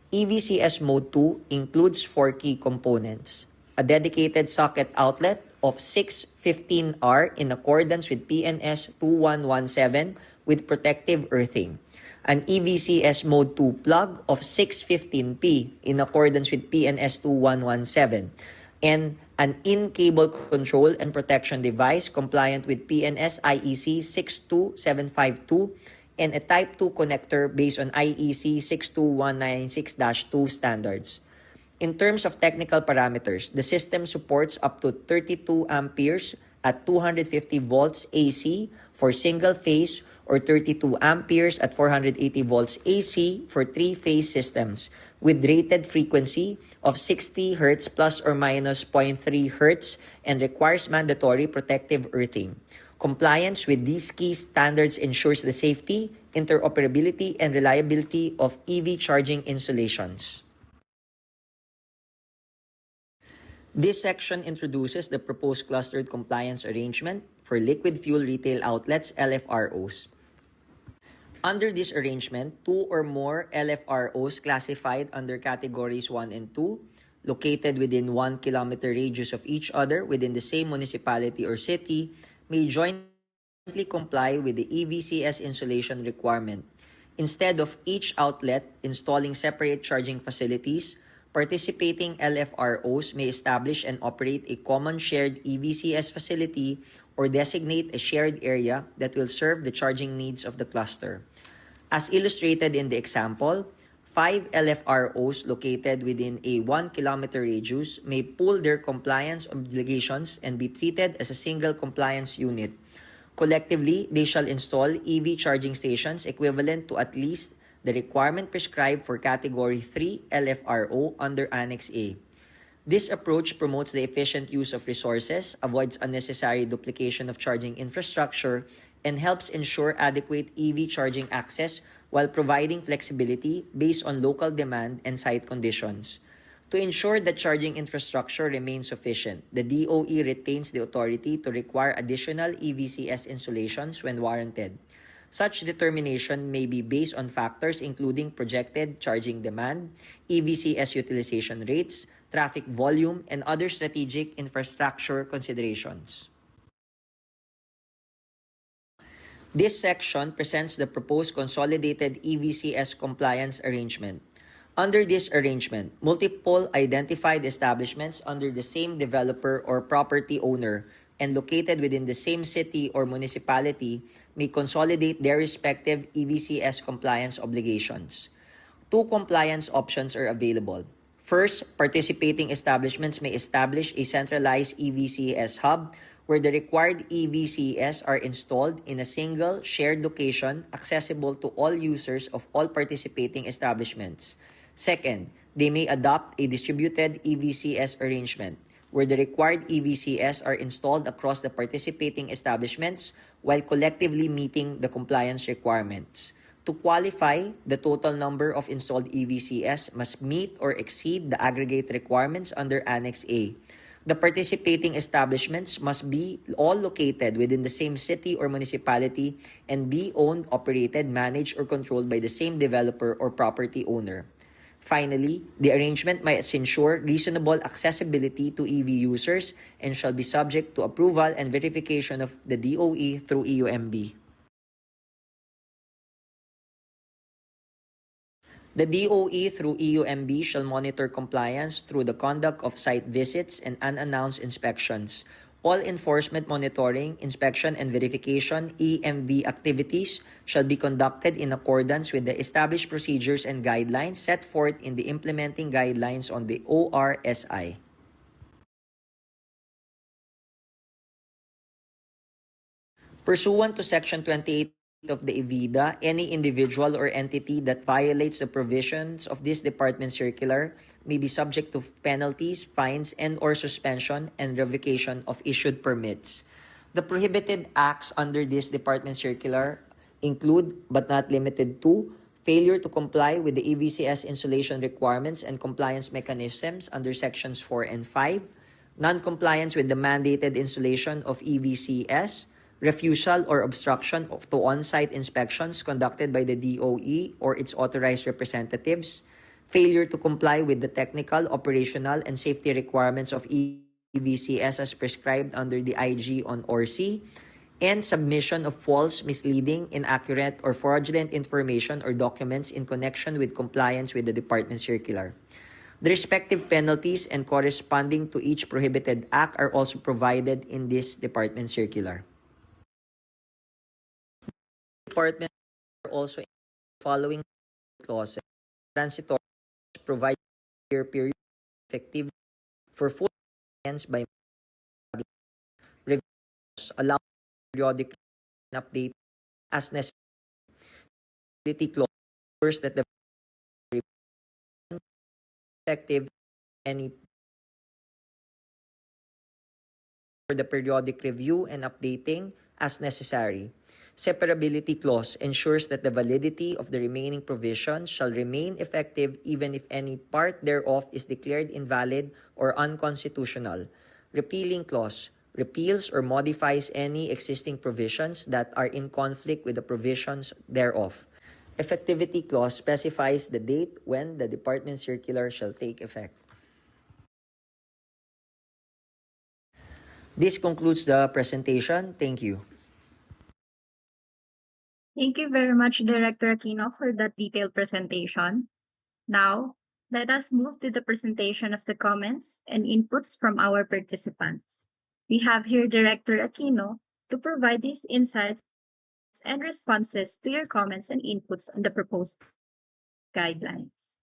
EVCS Mode 2 includes 4 key components: a dedicated socket outlet of 615R in accordance with PNS 2117 with protective earthing, an EVCS Mode 2 plug of 615P in accordance with PNS 2117, and an in-cable control and protection device compliant with PNS IEC 62752 and a Type 2 connector based on IEC 62196-2 standards. In terms of technical parameters, the system supports up to 32 amperes at 250 volts AC for single-phase or 32 amperes at 480 volts AC for 3-phase systems with rated frequency of 60 Hz plus or minus 0.3 Hz and requires mandatory protective earthing. Compliance with these key standards ensures the safety, interoperability, and reliability of EV charging installations. This section introduces the proposed clustered compliance arrangement for liquid fuel retail outlets, LFROs. Under this arrangement, 2 or more LFROs classified under categories 1 and 2, located within 1 kilometer radius of each other within the same municipality or city, may jointly comply with the EVCS installation requirement. Instead of each outlet installing separate charging facilities, participating LFROs may establish and operate a common shared EVCS facility or designate a shared area that will serve the charging needs of the cluster. As illustrated in the example, 5 LFROs located within a 1-kilometer radius may pool their compliance obligations and be treated as a single compliance unit. Collectively, they shall install EV charging stations equivalent to at least the requirement prescribed for Category 3 LFRO under Annex A. This approach promotes the efficient use of resources, avoids unnecessary duplication of charging infrastructure, and helps ensure adequate EV charging access while providing flexibility based on local demand and site conditions. To ensure that charging infrastructure remains sufficient, the DOE retains the authority to require additional EVCS installations when warranted. Such determination may be based on factors including projected charging demand, EVCS utilization rates, traffic volume, and other strategic infrastructure considerations. This section presents the proposed consolidated EVCS compliance arrangement. Under this arrangement, multiple identified establishments under the same developer or property owner and located within the same city or municipality may consolidate their respective EVCS compliance obligations. Two compliance options are available. First, participating establishments may establish a centralized EVCS hub where the required EVCS are installed in a single shared location accessible to all users of all participating establishments. Second, they may adopt a distributed EVCS arrangement where the required EVCS are installed across the participating establishments while collectively meeting the compliance requirements. To qualify, the total number of installed EVCS must meet or exceed the aggregate requirements under Annex A. The participating establishments must be all located within the same city or municipality and be owned, operated, managed, or controlled by the same developer or property owner. Finally, the arrangement must ensure reasonable accessibility to EV users and shall be subject to approval and verification of the DOE through EUMB. The DOE through EUMB shall monitor compliance through the conduct of site visits and unannounced inspections. All enforcement monitoring, inspection, and verification EMV activities shall be conducted in accordance with the established procedures and guidelines set forth in the implementing guidelines on the ORSI. Pursuant to Section 28 of the EVIDA, any individual or entity that violates the provisions of this department circular may be subject to penalties, fines, and/or suspension and revocation of issued permits. The prohibited acts under this department circular include, but not limited to, failure to comply with the EVCS installation requirements and compliance mechanisms under Sections 4 and 5, non-compliance with the mandated installation of EVCS, refusal or obstruction to on-site inspections conducted by the DOE or its authorized representatives, failure to comply with the technical, operational, and safety requirements of EVCS as prescribed under the IG on ORSI, and submission of false, misleading, inaccurate, or fraudulent information or documents in connection with compliance with the Department Circular. The respective penalties and corresponding to each prohibited act are also provided in this Department Circular. Department also following clauses transitory provide period effective for full compliance by regulations allow periodic update as necessary. Clause that the effective any for the periodic review and updating as necessary. Separability clause ensures that the validity of the remaining provisions shall remain effective even if any part thereof is declared invalid or unconstitutional. Repealing clause repeals or modifies any existing provisions that are in conflict with the provisions thereof. Effectivity clause specifies the date when the Department Circular shall take effect. This concludes the presentation. Thank you. Thank you very much, Director Aquino, for that detailed presentation. Now, Let us move to the presentation of the comments and inputs from our participants. We have here Director Aquino to provide these insights and responses to your comments and inputs on the proposed guidelines.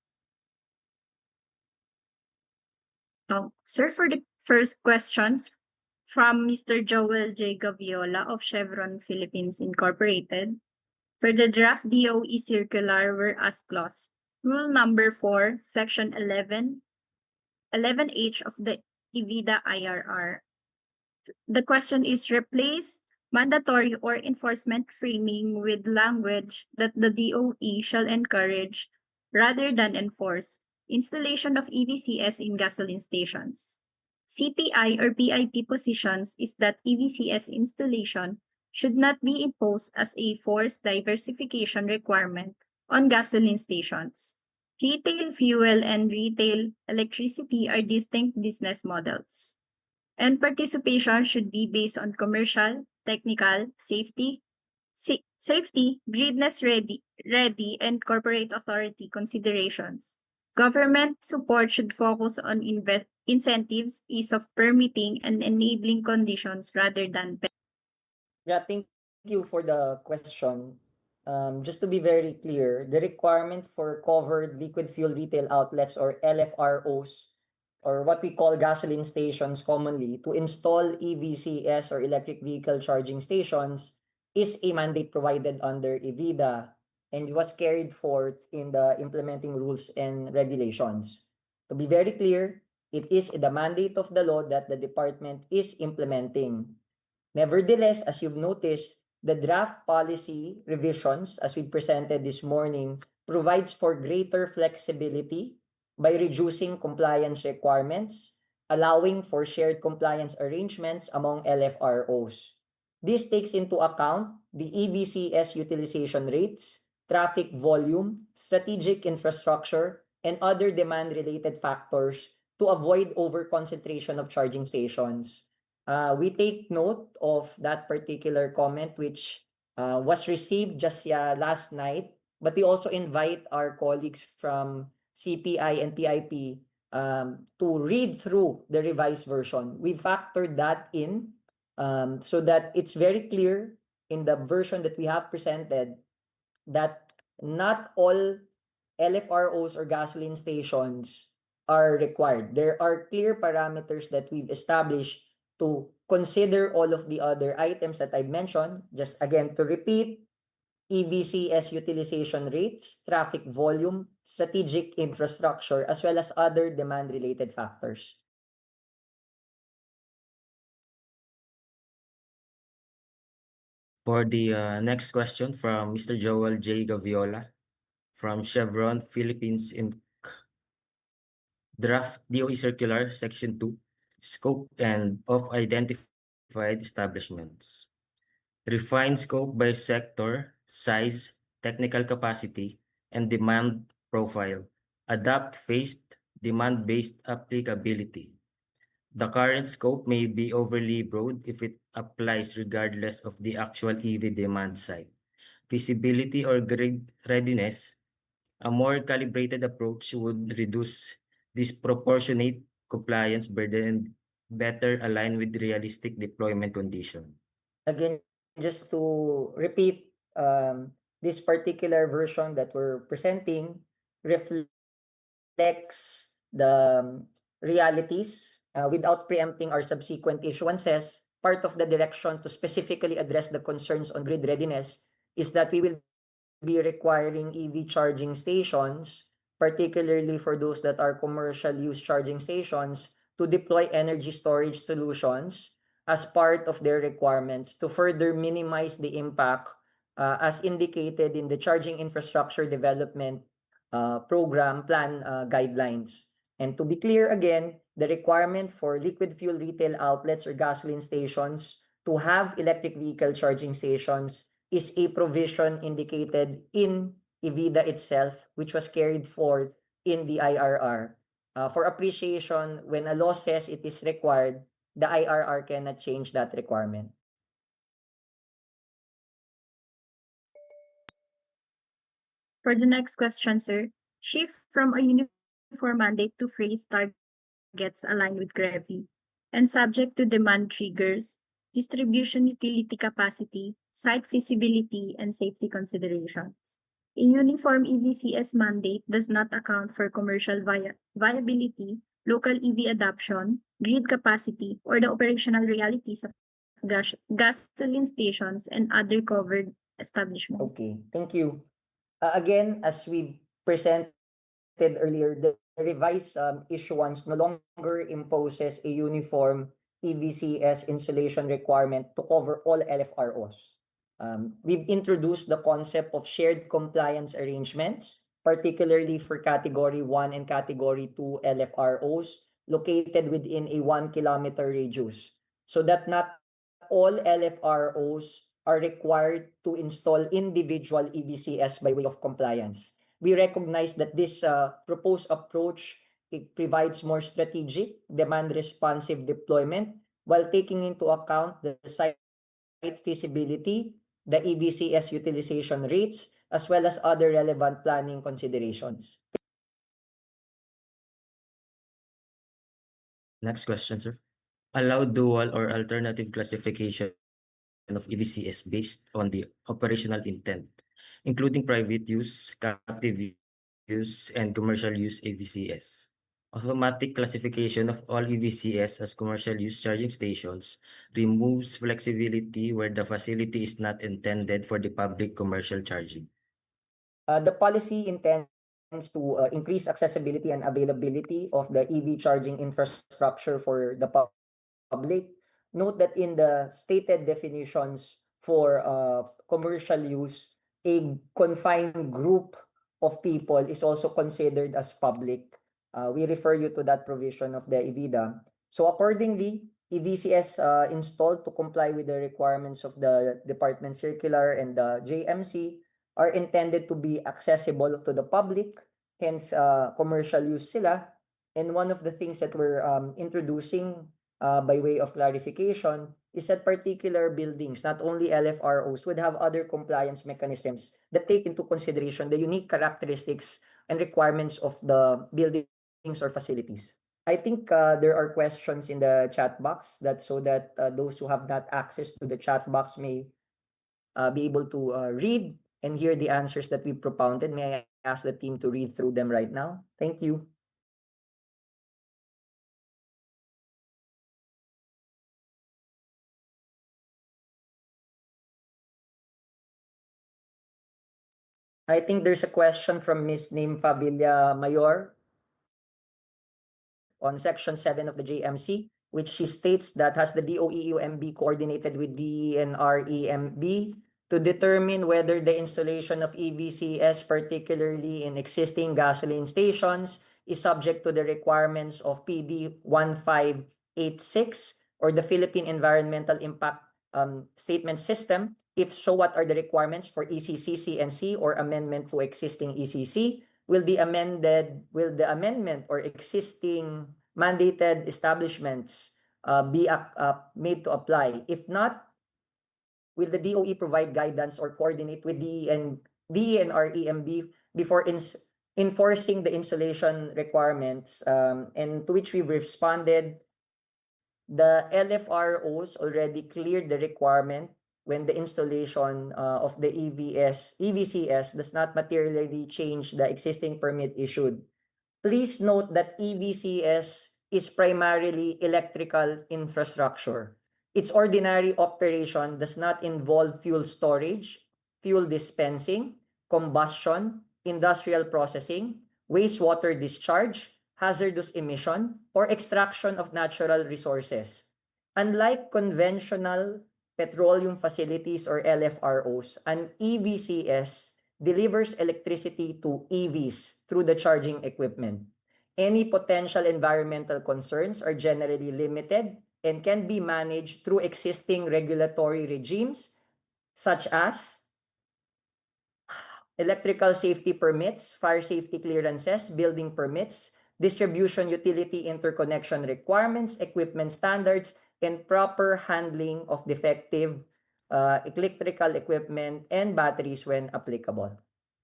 Sir, for the first questions from Mr. Joel J. Gaviola of Chevron Philippines Incorporated. For the draft DOE circular whereas clause, rule number 4, section 11H of the EVIDA IRR. The question is replace mandatory or enforcement framing with language that the DOE shall encourage rather than enforce installation of EVCS in gasoline stations. CPI or PIP positions is that EVCS installation should not be imposed as a forced diversification requirement on gasoline stations. Retail fuel and retail electricity are distinct business models, and participation should be based on commercial, technical, safety, gridness ready, and corporate authority considerations. Government support should focus on incentives, ease of permitting, and enabling conditions rather than Yeah, thank you for the question. Just to be very clear, the requirement for covered liquid fuel retail outlets or LFROs, or what we call gasoline stations commonly, to install EVCS or electric vehicle charging stations is a mandate provided under EVIDA, and it was carried forth in the implementing rules and regulations. To be very clear, it is the mandate of the law that the department is implementing. Nevertheless, as you've noticed, the draft policy revisions, as we presented this morning, provides for greater flexibility by reducing compliance requirements, allowing for shared compliance arrangements among LFROs. This takes into account the EVCS utilization rates, traffic volume, strategic infrastructure, and other demand-related factors to avoid over-concentration of charging stations. We take note of that particular comment, which was received just last night, but we also invite our colleagues from CPI and PIP to read through the revised version. We factored that in so that it's very clear in the version that we have presented that not all LFROs or gasoline stations are required. There are clear parameters that we've established to consider all of the other items that I've mentioned. Just again, to repeat, EVCS utilization rates, traffic volume, strategic infrastructure, as well as other demand-related factors. For the next question from Mr. Joel J. Gaviola from Chevron Philippines Inc. Draft DOE Circular Section 2, Scope and of Identified Establishments. Refine scope by sector, size, technical capacity, and demand profile. Adapt phased demand-based applicability. The current scope may be overly broad if it applies regardless of the actual EV demand side. Feasibility or grid readiness, a more calibrated approach would reduce disproportionate compliance burden and better align with realistic deployment condition. Again, just to repeat, this particular version that we're presenting reflects the realities without preempting our subsequent issuances. Part of the direction to specifically address the concerns on grid readiness is that we will be requiring EV charging stations, particularly for those that are commercial use charging stations, to deploy energy storage solutions as part of their requirements to further minimize the impact as indicated in the Charging Infrastructure Development Program Plan guidelines. And to be clear again, the requirement for liquid fuel retail outlets or gasoline stations to have electric vehicle charging stations is a provision indicated in EVIDA itself, which was carried forth in the IRR. For appreciation, when a law says it is required, the IRR cannot change that requirement. For the next question, sir, Shift from a mandate to freeze targets aligned with GREVI and subject to demand triggers, distribution utility capacity, site feasibility, and safety considerations. A uniform EVCS mandate does not account for commercial viability, local EV adoption, grid capacity, or the operational realities of gasoline stations and other covered establishments. Okay, thank you. Again, as we presented earlier, the revised issuance no longer imposes a uniform EVCS installation requirement to cover all LFROs. We've introduced the concept of shared compliance arrangements, particularly for Category 1 and Category 2 LFROs located within a 1 kilometer radius, so that not all LFROs are required to install individual EVCS by way of compliance. We recognize that this proposed approach, it provides more strategic, demand-responsive deployment while taking into account the site feasibility, the EVCS utilization rates, as well as other relevant planning considerations. Next question, sir. Allow dual or alternative classification of EVCS based on the operational intent, including private use, captive use, and commercial use EVCS. Automatic classification of all EVCS as commercial use charging stations removes flexibility where the facility is not intended for the public commercial charging. The policy intends to increase accessibility and availability of the EV charging infrastructure for the public. Note that in the stated definitions for commercial use, a confined group of people is also considered as public. We refer you to that provision of the EVIDA. So accordingly, EVCS installed to comply with the requirements of the Department Circular and the JMC are intended to be accessible to the public, hence commercial use sila. And one of the things that we're introducing by way of clarification is that particular buildings, not only LFROs, would have other compliance mechanisms that take into consideration the unique characteristics and requirements of the buildings or facilities. I think there are questions in the chat box so that those who have not access to the chat box may be able to read and hear the answers that we propounded. May I ask the team to read through them right now? Thank you. I think there's a question from Ms. Nympha Villamayor on Section 7 of the JMC, which she states that has the DOEUMB coordinated with DENREMB to determine whether the installation of EVCS, particularly in existing gasoline stations, is subject to the requirements of PD 1586 or the Philippine Environmental Impact Statement System. If so, what are the requirements for ECC, CNC, or amendment to existing ECC? Will the amendment or existing mandated establishments be made to apply? If not, will the DOE provide guidance or coordinate with DENREMB before enforcing the installation requirements? And to which we've responded, the LFROs already cleared the requirement when the installation of the EVCS does not materially change the existing permit issued. Please note that EVCS is primarily electrical infrastructure. Its ordinary operation does not involve fuel storage, fuel dispensing, combustion, industrial processing, wastewater discharge, hazardous emission, or extraction of natural resources. Unlike conventional petroleum facilities or LFROs, an EVCS delivers electricity to EVs through the charging equipment. Any potential environmental concerns are generally limited and can be managed through existing regulatory regimes such as electrical safety permits, fire safety clearances, building permits, distribution utility interconnection requirements, equipment standards, and proper handling of defective electrical equipment and batteries when applicable.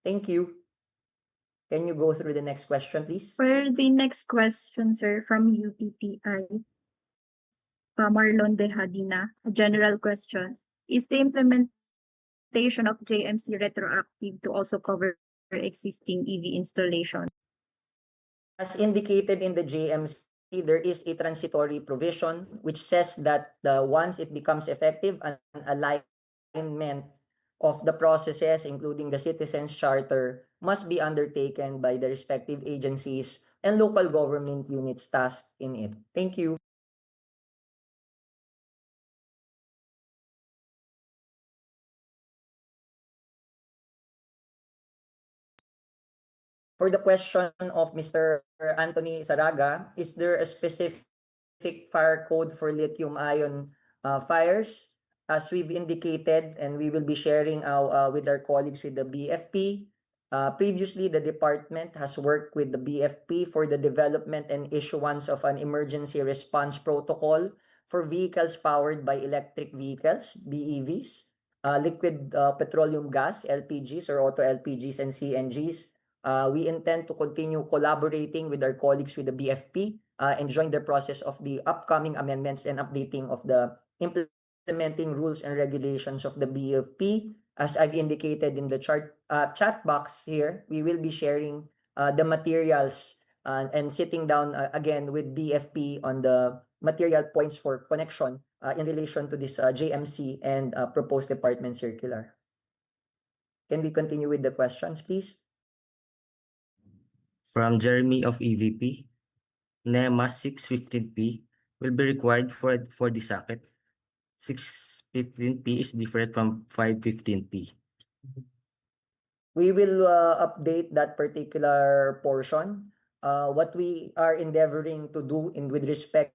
Thank you. Can you go through the next question, please? For the next question, sir, from UPTI, Marlon De Hadina, a general question. Is the implementation of JMC retroactive to also cover existing EV installation? As indicated in the JMC, there is a transitory provision which says that once it becomes effective, an alignment of the processes, including the Citizens Charter, must be undertaken by the respective agencies and local government units tasked in it. Thank you. For the question of Mr. Anthony Saraga, is there a specific fire code for lithium-ion fires? As we've indicated, and we will be sharing with our colleagues with the BFP, previously the department has worked with the BFP for the development and issuance of an emergency response protocol for vehicles powered by electric vehicles, BEVs, liquid petroleum gas, LPGs or auto LPGs and CNGs. We intend to continue collaborating with our colleagues with the BFP and join the process of the upcoming amendments and updating of the implementing rules and regulations of the BFP. As I've indicated in the chat box here, we will be sharing the materials and sitting down again with BFP on the material points for connection in relation to this JMC and proposed department circular. Can we continue with the questions, please? From Jeremy of EVP, NEMA 615P will be required for the socket. 615P is different from 515P. We will update that particular portion. What we are endeavoring to do with respect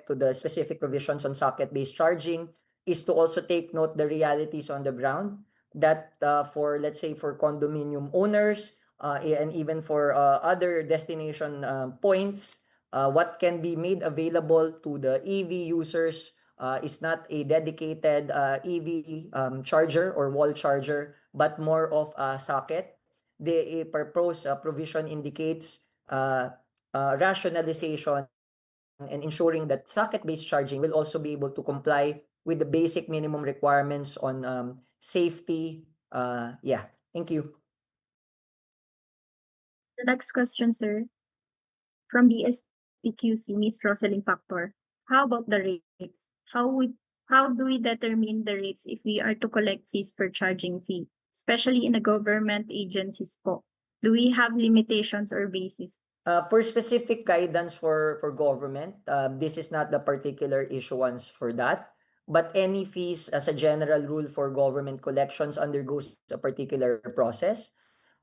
to the specific provisions on socket-based charging is to also take note the realities on the ground that for, let's say, for condominium owners, and even for other destination points, what can be made available to the EV users is not a dedicated EV charger or wall charger, but more of a socket. The proposed provision indicates rationalization and ensuring that socket-based charging will also be able to comply with the basic minimum requirements on safety. Yeah, thank you. The next question, sir, from the STQC, Ms. Roselyn Factor. How about the rates? How do we determine the rates if we are to collect fees per charging fee, especially in the government agencies po? Do we have limitations or basis? For specific guidance for government, this is not the particular issuance for that. But any fees as a general rule for government collections undergoes a particular process.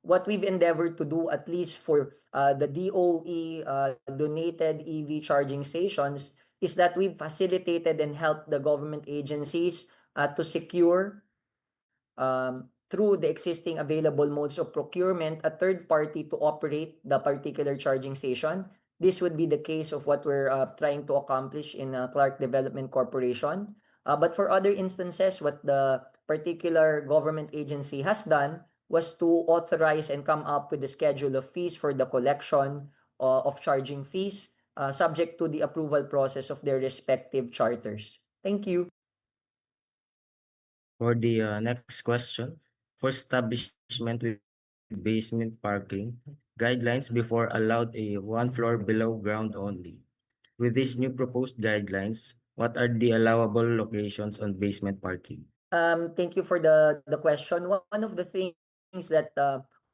What we've endeavored to do, at least for the DOE donated EV charging stations, is that we've facilitated and helped the government agencies to secure through the existing available modes of procurement a third party to operate the particular charging station. This would be the case of what we're trying to accomplish in Clark Development Corporation. But for other instances, what the particular government agency has done was to authorize and come up with a schedule of fees for the collection of charging fees, subject to the approval process of their respective charters. Thank you. For the next question, for establishment with basement parking, guidelines before allowed a one floor below ground only. With these new proposed guidelines, what are the allowable locations on basement parking? Thank you for the question. One of the things that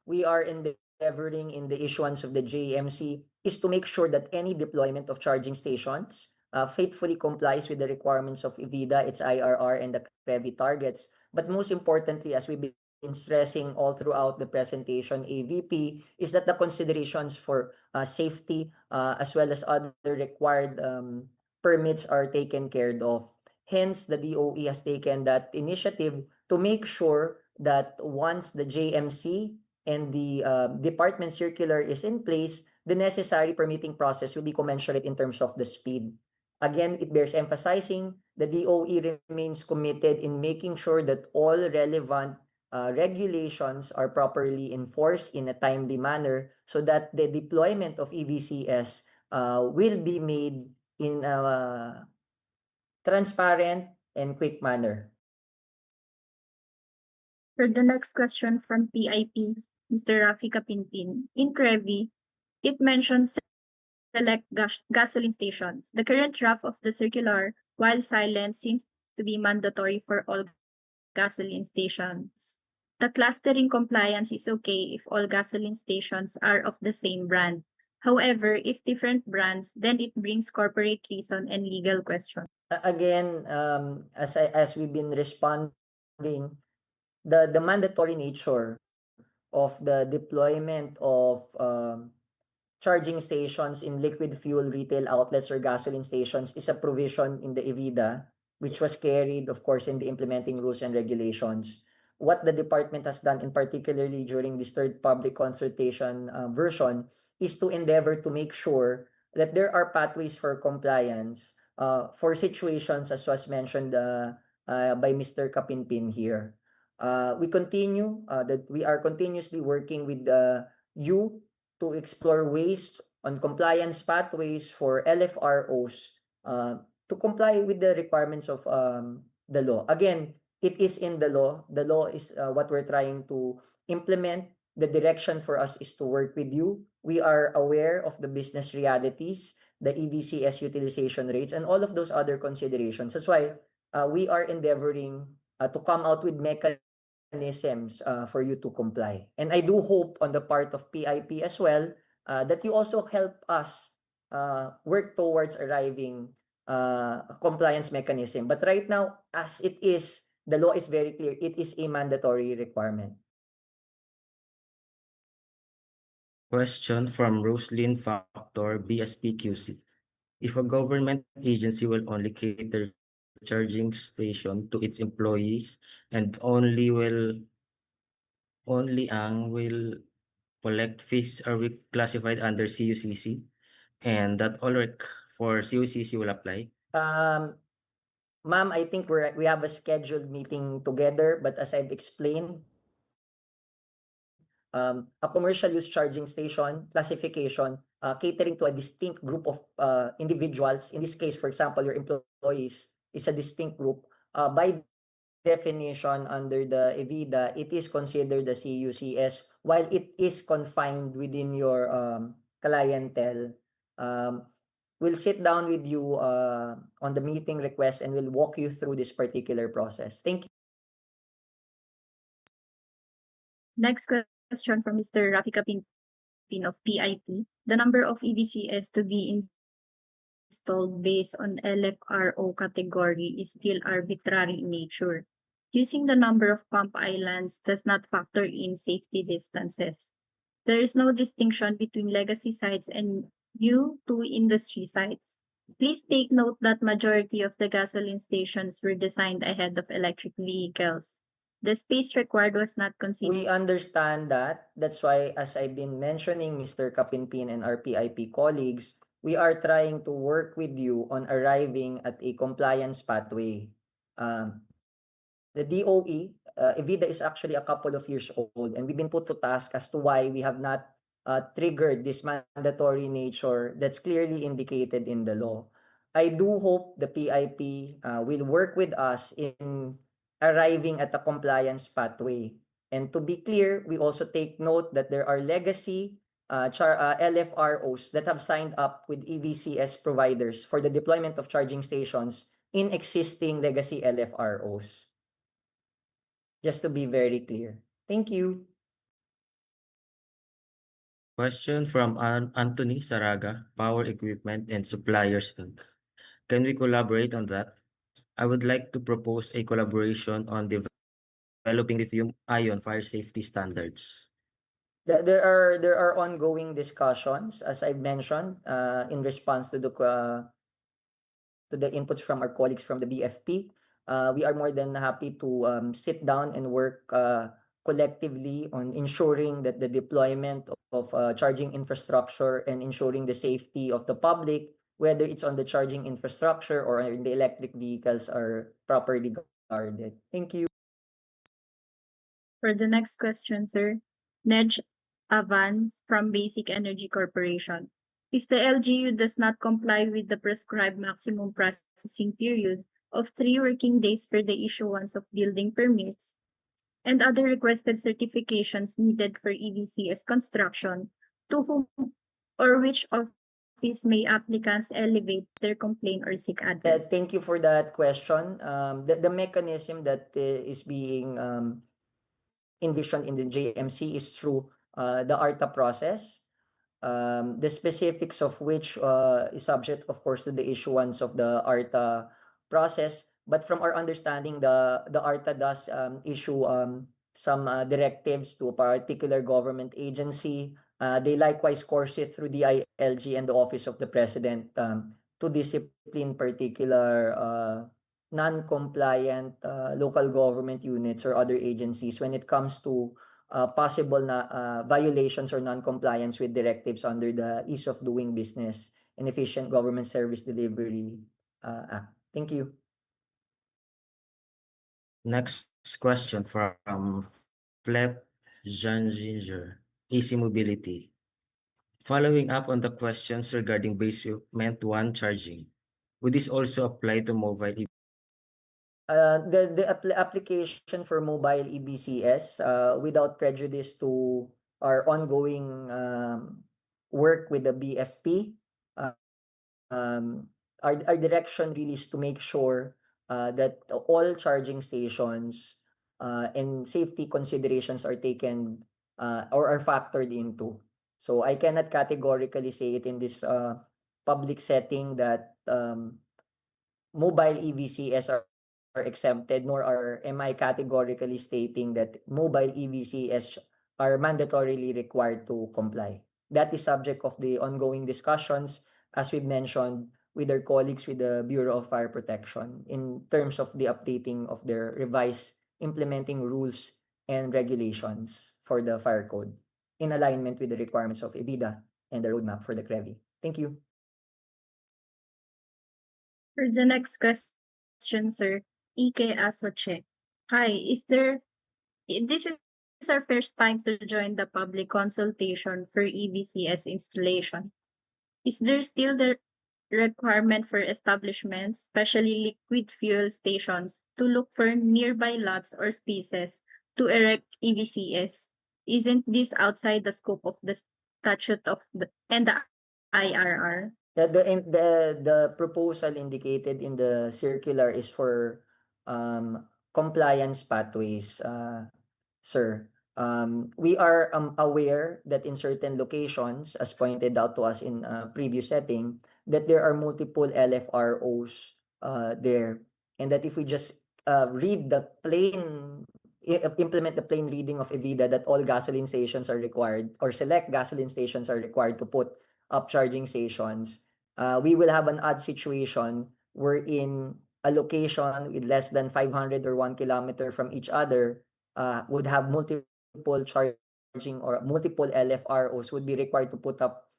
we are endeavoring in the issuance of the JMC is to make sure that any deployment of charging stations faithfully complies with the requirements of EVIDA, its IRR, and the CREVI targets. But most importantly, as we've been stressing all throughout the presentation, AVP, is that the considerations for safety as well as other required permits are taken care of. Hence, the DOE has taken that initiative to make sure that once the JMC and the department circular is in place, the necessary permitting process will be commensurate in terms of the speed. Again, it bears emphasizing the DOE remains committed in making sure that all relevant regulations are properly enforced in a timely manner so that the deployment of EVCS will be made in a transparent and quick manner. For the next question from PIP, Mr. Rafi Kapinpin. In CREVI, it mentions select gasoline stations. The current draft of the circular, while silent, seems to be mandatory for all gasoline stations. The clustering compliance is okay if all gasoline stations are of the same brand. However, if different brands, then it brings corporate reason and legal questions. Again, as we've been responding, the mandatory nature of the deployment of charging stations in liquid fuel retail outlets or gasoline stations is a provision in the EVIDA, which was carried, of course, in the implementing rules and regulations. What the department has done, in particularly during this third public consultation version, is to endeavor to make sure that there are pathways for compliance for situations as was mentioned by Mr. Kapinpin here. We continue that we are continuously working with you to explore ways on compliance pathways for LFROs to comply with the requirements of the law. Again, it is in the law. The law is what we're trying to implement. The direction for us is to work with you. We are aware of the business realities, the EVCS utilization rates, and all of those other considerations. That's why we are endeavoring to come out with mechanisms for you to comply. And I do hope on the part of PIP as well that you also help us work towards arriving a compliance mechanism. But right now, as it is, the law is very clear. It is a mandatory requirement. Question from Roslyn Factor, BSPQC. If a government agency will only cater charging station to its employees and only will collect fees, are we classified under CUCC? And that all for CUCC will apply? Ma'am, I think we have a scheduled meeting together, but as I've explained, a commercial use charging station classification catering to a distinct group of individuals. In this case, for example, your employees is a distinct group. By definition, under the EVIDA, it is considered a CUCS while it is confined within your clientele. We'll sit down with you on the meeting request and we'll walk you through this particular process. Thank you. Next question from Mr. Rafi Kapinpin of PIP. The number of EVCS to be installed based on LFRO category is still arbitrary in nature. Using the number of pump islands does not factor in safety distances. There is no distinction between legacy sites and new to industry sites. Please take note that majority of the gasoline stations were designed ahead of electric vehicles. The space required was not considered. We understand that. That's why, as I've been mentioning, Mr. Kapinpin and our PIP colleagues, we are trying to work with you on arriving at a compliance pathway. The DOE, EVIDA is actually a couple of years old, and we've been put to task as to why we have not triggered this mandatory nature that's clearly indicated in the law. I do hope the PIP will work with us in arriving at a compliance pathway. And to be clear, we also take note that there are legacy LFROs that have signed up with EVCS providers for the deployment of charging stations in existing legacy LFROs. Just to be very clear. Thank you. Question from Anthony Saraga, Power Equipment and Suppliers Inc. Can we collaborate on that? I would like to propose a collaboration on developing lithium-ion fire safety standards. There are ongoing discussions, as I've mentioned, in response to the inputs from our colleagues from the BFP. We are more than happy to sit down and work collectively on ensuring that the deployment of charging infrastructure and ensuring the safety of the public, whether it's on the charging infrastructure or in the electric vehicles, are properly guarded. Thank you. For the next question, sir, Nej Avans from Basic Energy Corporation. If the LGU does not comply with the prescribed maximum processing period of 3 working days for the issuance of building permits and other requested certifications needed for EVCS construction, to whom or which office may applicants elevate their complaint or seek advice? Thank you for that question. The mechanism that is being envisioned in the JMC is through the ARTA process. The specifics of which is subject, of course, to the issuance of the ARTA process. But from our understanding, the ARTA does issue some directives to a particular government agency. They likewise course it through the ILG and the Office of the President to discipline particular non-compliant local government units or other agencies when it comes to possible violations or non-compliance with directives under the Ease of Doing Business and Efficient Government Service Delivery Act. Thank you. Next question from Flep Janginger, AC Mobility. Following up on the questions regarding basement 1 charging, would this also apply to mobile The application for mobile EBCS without prejudice to our ongoing work with the BFP, our direction really is to make sure that all charging stations and safety considerations are taken or are factored into. So I cannot categorically say it in this public setting that mobile EVCS are exempted, nor am I categorically stating that mobile EVCS are mandatorily required to comply. That is subject of the ongoing discussions, as we've mentioned, with our colleagues with the Bureau of Fire Protection in terms of the updating of their revised implementing rules and regulations for the fire code in alignment with the requirements of EVIDA and the roadmap for the CREVI. Thank you. For the next question, sir, Ike Asoche. Hi, this is our first time to join the public consultation for EVCS installation. Is there still the requirement for establishments, especially liquid fuel stations, to look for nearby lots or spaces to erect EVCS? Isn't this outside the scope of the statute and the IRR? The proposal indicated in the circular is for compliance pathways, sir. We are aware that in certain locations, as pointed out to us in a previous setting, that there are multiple LFROs there, and that if we just implement the plain reading of EVIDA that all gasoline stations are required or select gasoline stations are required to put up charging stations, we will have an odd situation wherein a location with less than 500 or 1 kilometer from each other would have multiple charging or multiple LFROs would be required to put up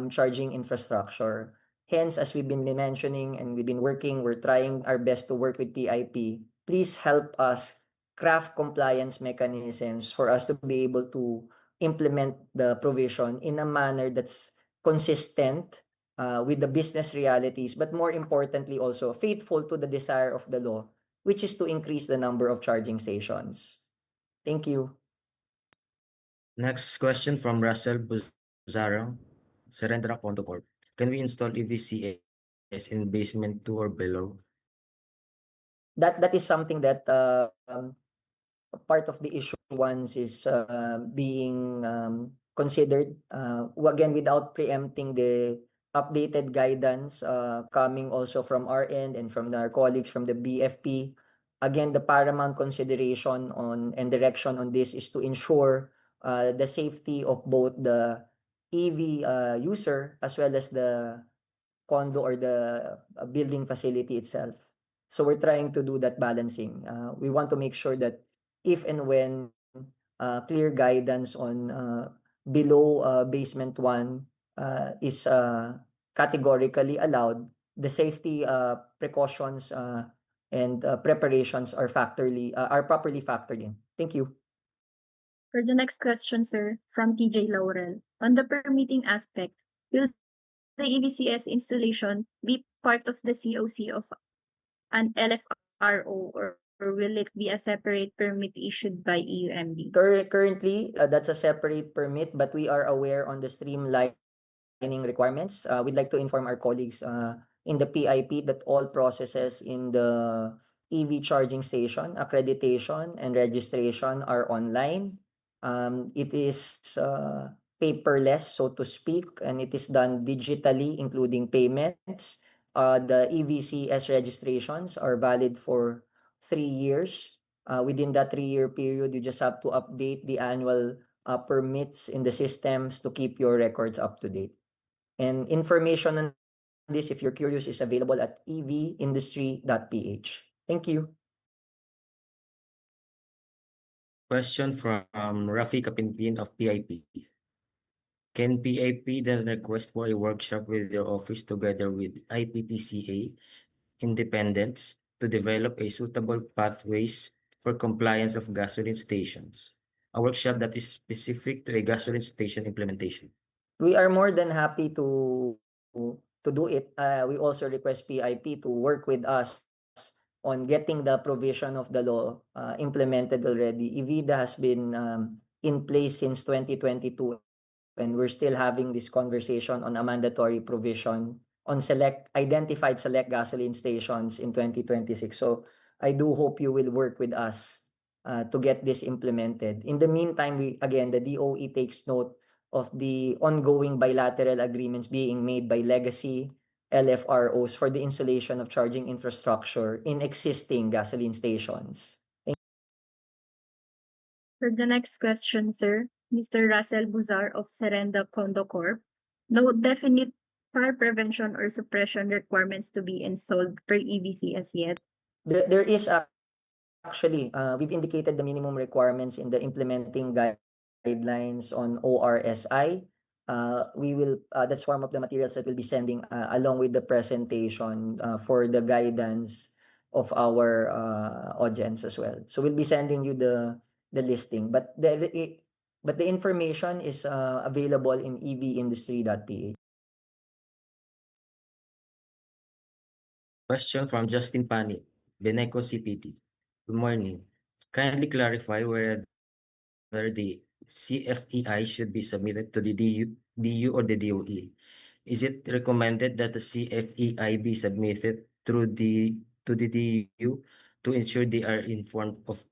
charging infrastructure. Hence, as we've been mentioning and we've been working, we're trying our best to work with TIP. Please help us craft compliance mechanisms for us to be able to implement the provision in a manner that's consistent with the business realities, but more importantly also faithful to the desire of the law, which is to increase the number of charging stations. Thank you. Next question from Russell Buzarang, Serendra Conto Corp. Can we install EVCS in basement 2 or below? That is something that part of the issuance is being considered. Again, without preempting the updated guidance coming also from our end and from our colleagues from the BFP. Again, the paramount consideration on and direction on this is to ensure the safety of both the EV user as well as the condo or the building facility itself. So we're trying to do that balancing. We want to make sure that if and when clear guidance on below basement 1 is categorically allowed, the safety precautions and preparations are properly factored in. Thank you. For the next question, sir, from TJ Laurel. On the permitting aspect, will the EVCS installation be part of the COC of an LFRO or will it be a separate permit issued by EUMB? Currently, that's a separate permit, but we are aware on the streamlining requirements. We'd like to inform our colleagues in the PIP that all processes in the EV charging station, accreditation and registration are online. It is paperless, so to speak, and it is done digitally, including payments. The EVCS registrations are valid for 3 years. Within that 3-year period, you just have to update the annual permits in the systems to keep your records up to date. And information on this, if you're curious, is available at evindustry.ph. Thank you. Question from Rafi Kapinpin of PIP. Can PIP then request for a workshop with your office together with IPPCA independents to develop a suitable pathways for compliance of gasoline stations? A workshop that is specific to a gasoline station implementation. We are more than happy to do it. We also request PIP to work with us on getting the provision of the law implemented already. EVIDA has been in place since 2022, and we're still having this conversation on a mandatory provision on identified select gasoline stations in 2026. So I do hope you will work with us to get this implemented. In the meantime, the DOE takes note of the ongoing bilateral agreements being made by legacy LFROs for the installation of charging infrastructure in existing gasoline stations. For the next question, sir, Mr. Russell Buzar of Serenda Condo Corp. No definite fire prevention or suppression requirements to be installed per EVCS yet. There is actually, we've indicated the minimum requirements in the implementing guidelines on ORSI. We will, that's one of the materials that we'll be sending along with the presentation for the guidance of our audience as well. So we'll be sending you the listing, but the information is available in evindustry.ph. Question from Justin Pani, Beneco CPT. Good morning. Kindly clarify whether the CFEI should be submitted to the DU or the DOE. Is it recommended that the CFEI be submitted to the DU to ensure they are informed of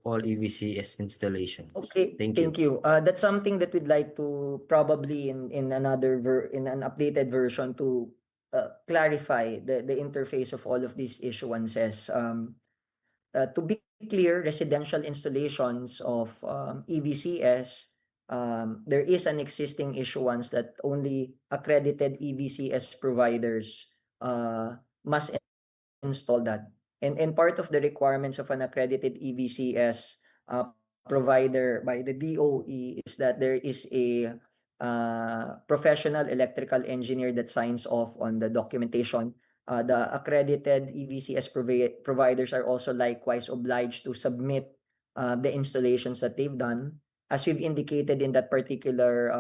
all EVCS installations? Okay, Thank thank you. That's something that we'd like to probably in an updated version to clarify the interface of all of these issuances. To be clear, residential installations of EVCS, there is an existing issuance that only accredited EVCS providers must install that. And part of the requirements of an accredited EVCS provider by the DOE is that there is a professional electrical engineer that signs off on the documentation. The accredited EVCS providers are also likewise obliged to submit the installations that they've done. As we've indicated in that particular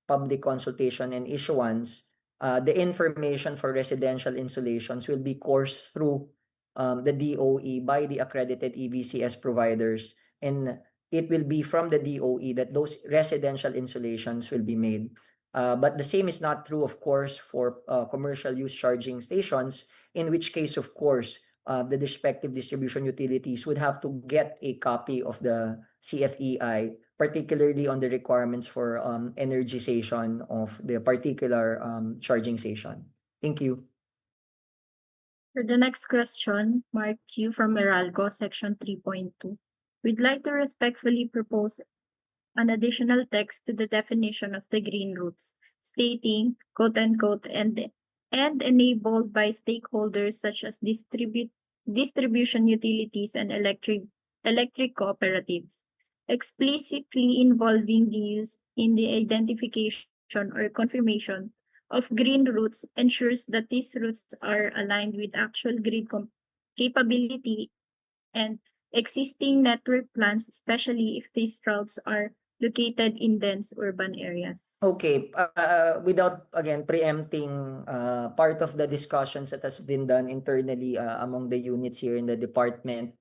public consultation and issuance, the information for residential installations will be coursed through the DOE by the accredited EVCS providers, and it will be from the DOE that those residential installations will be made. But the same is not true, of course, for commercial use charging stations, in which case, of course, the respective distribution utilities would have to get a copy of the CFEI, particularly on the requirements for energization of the particular charging station. Thank you. For the next question, Mark Q from Meralco, section 3.2. We'd like to respectfully propose an additional text to the definition of the green routes, stating, quote unquote, and enabled by stakeholders such as distribution utilities and electric cooperatives, explicitly involving the use in the identification or confirmation of green routes ensures that these routes are aligned with actual grid capability and existing network plans, especially if these routes are located in dense urban areas. Okay, without again preempting part of the discussions that has been done internally among the units here in the department,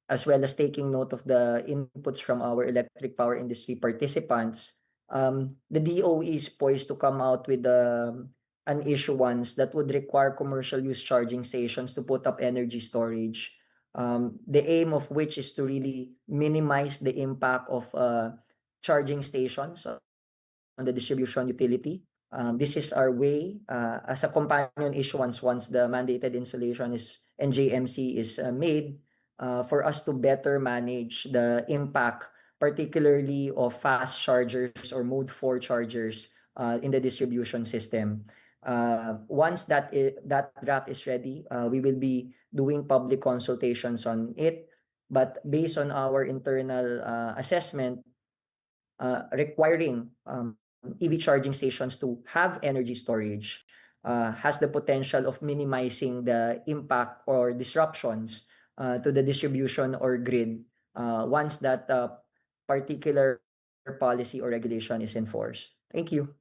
as well as taking note of the inputs from our electric power industry participants, the DOE is poised to come out with an issuance that would require commercial use charging stations to put up energy storage. The aim of which is to really minimize the impact of charging stations on the distribution utility. This is our way as a companion issuance once the mandated installation is NJMC is made for us to better manage the impact, particularly of fast chargers or mode 4 chargers in the distribution system. Once that draft is ready, we will be doing public consultations on it. But based on our internal assessment, requiring EV charging stations to have energy storage has the potential of minimizing the impact or disruptions to the distribution or grid once that particular policy or regulation is enforced. Thank you.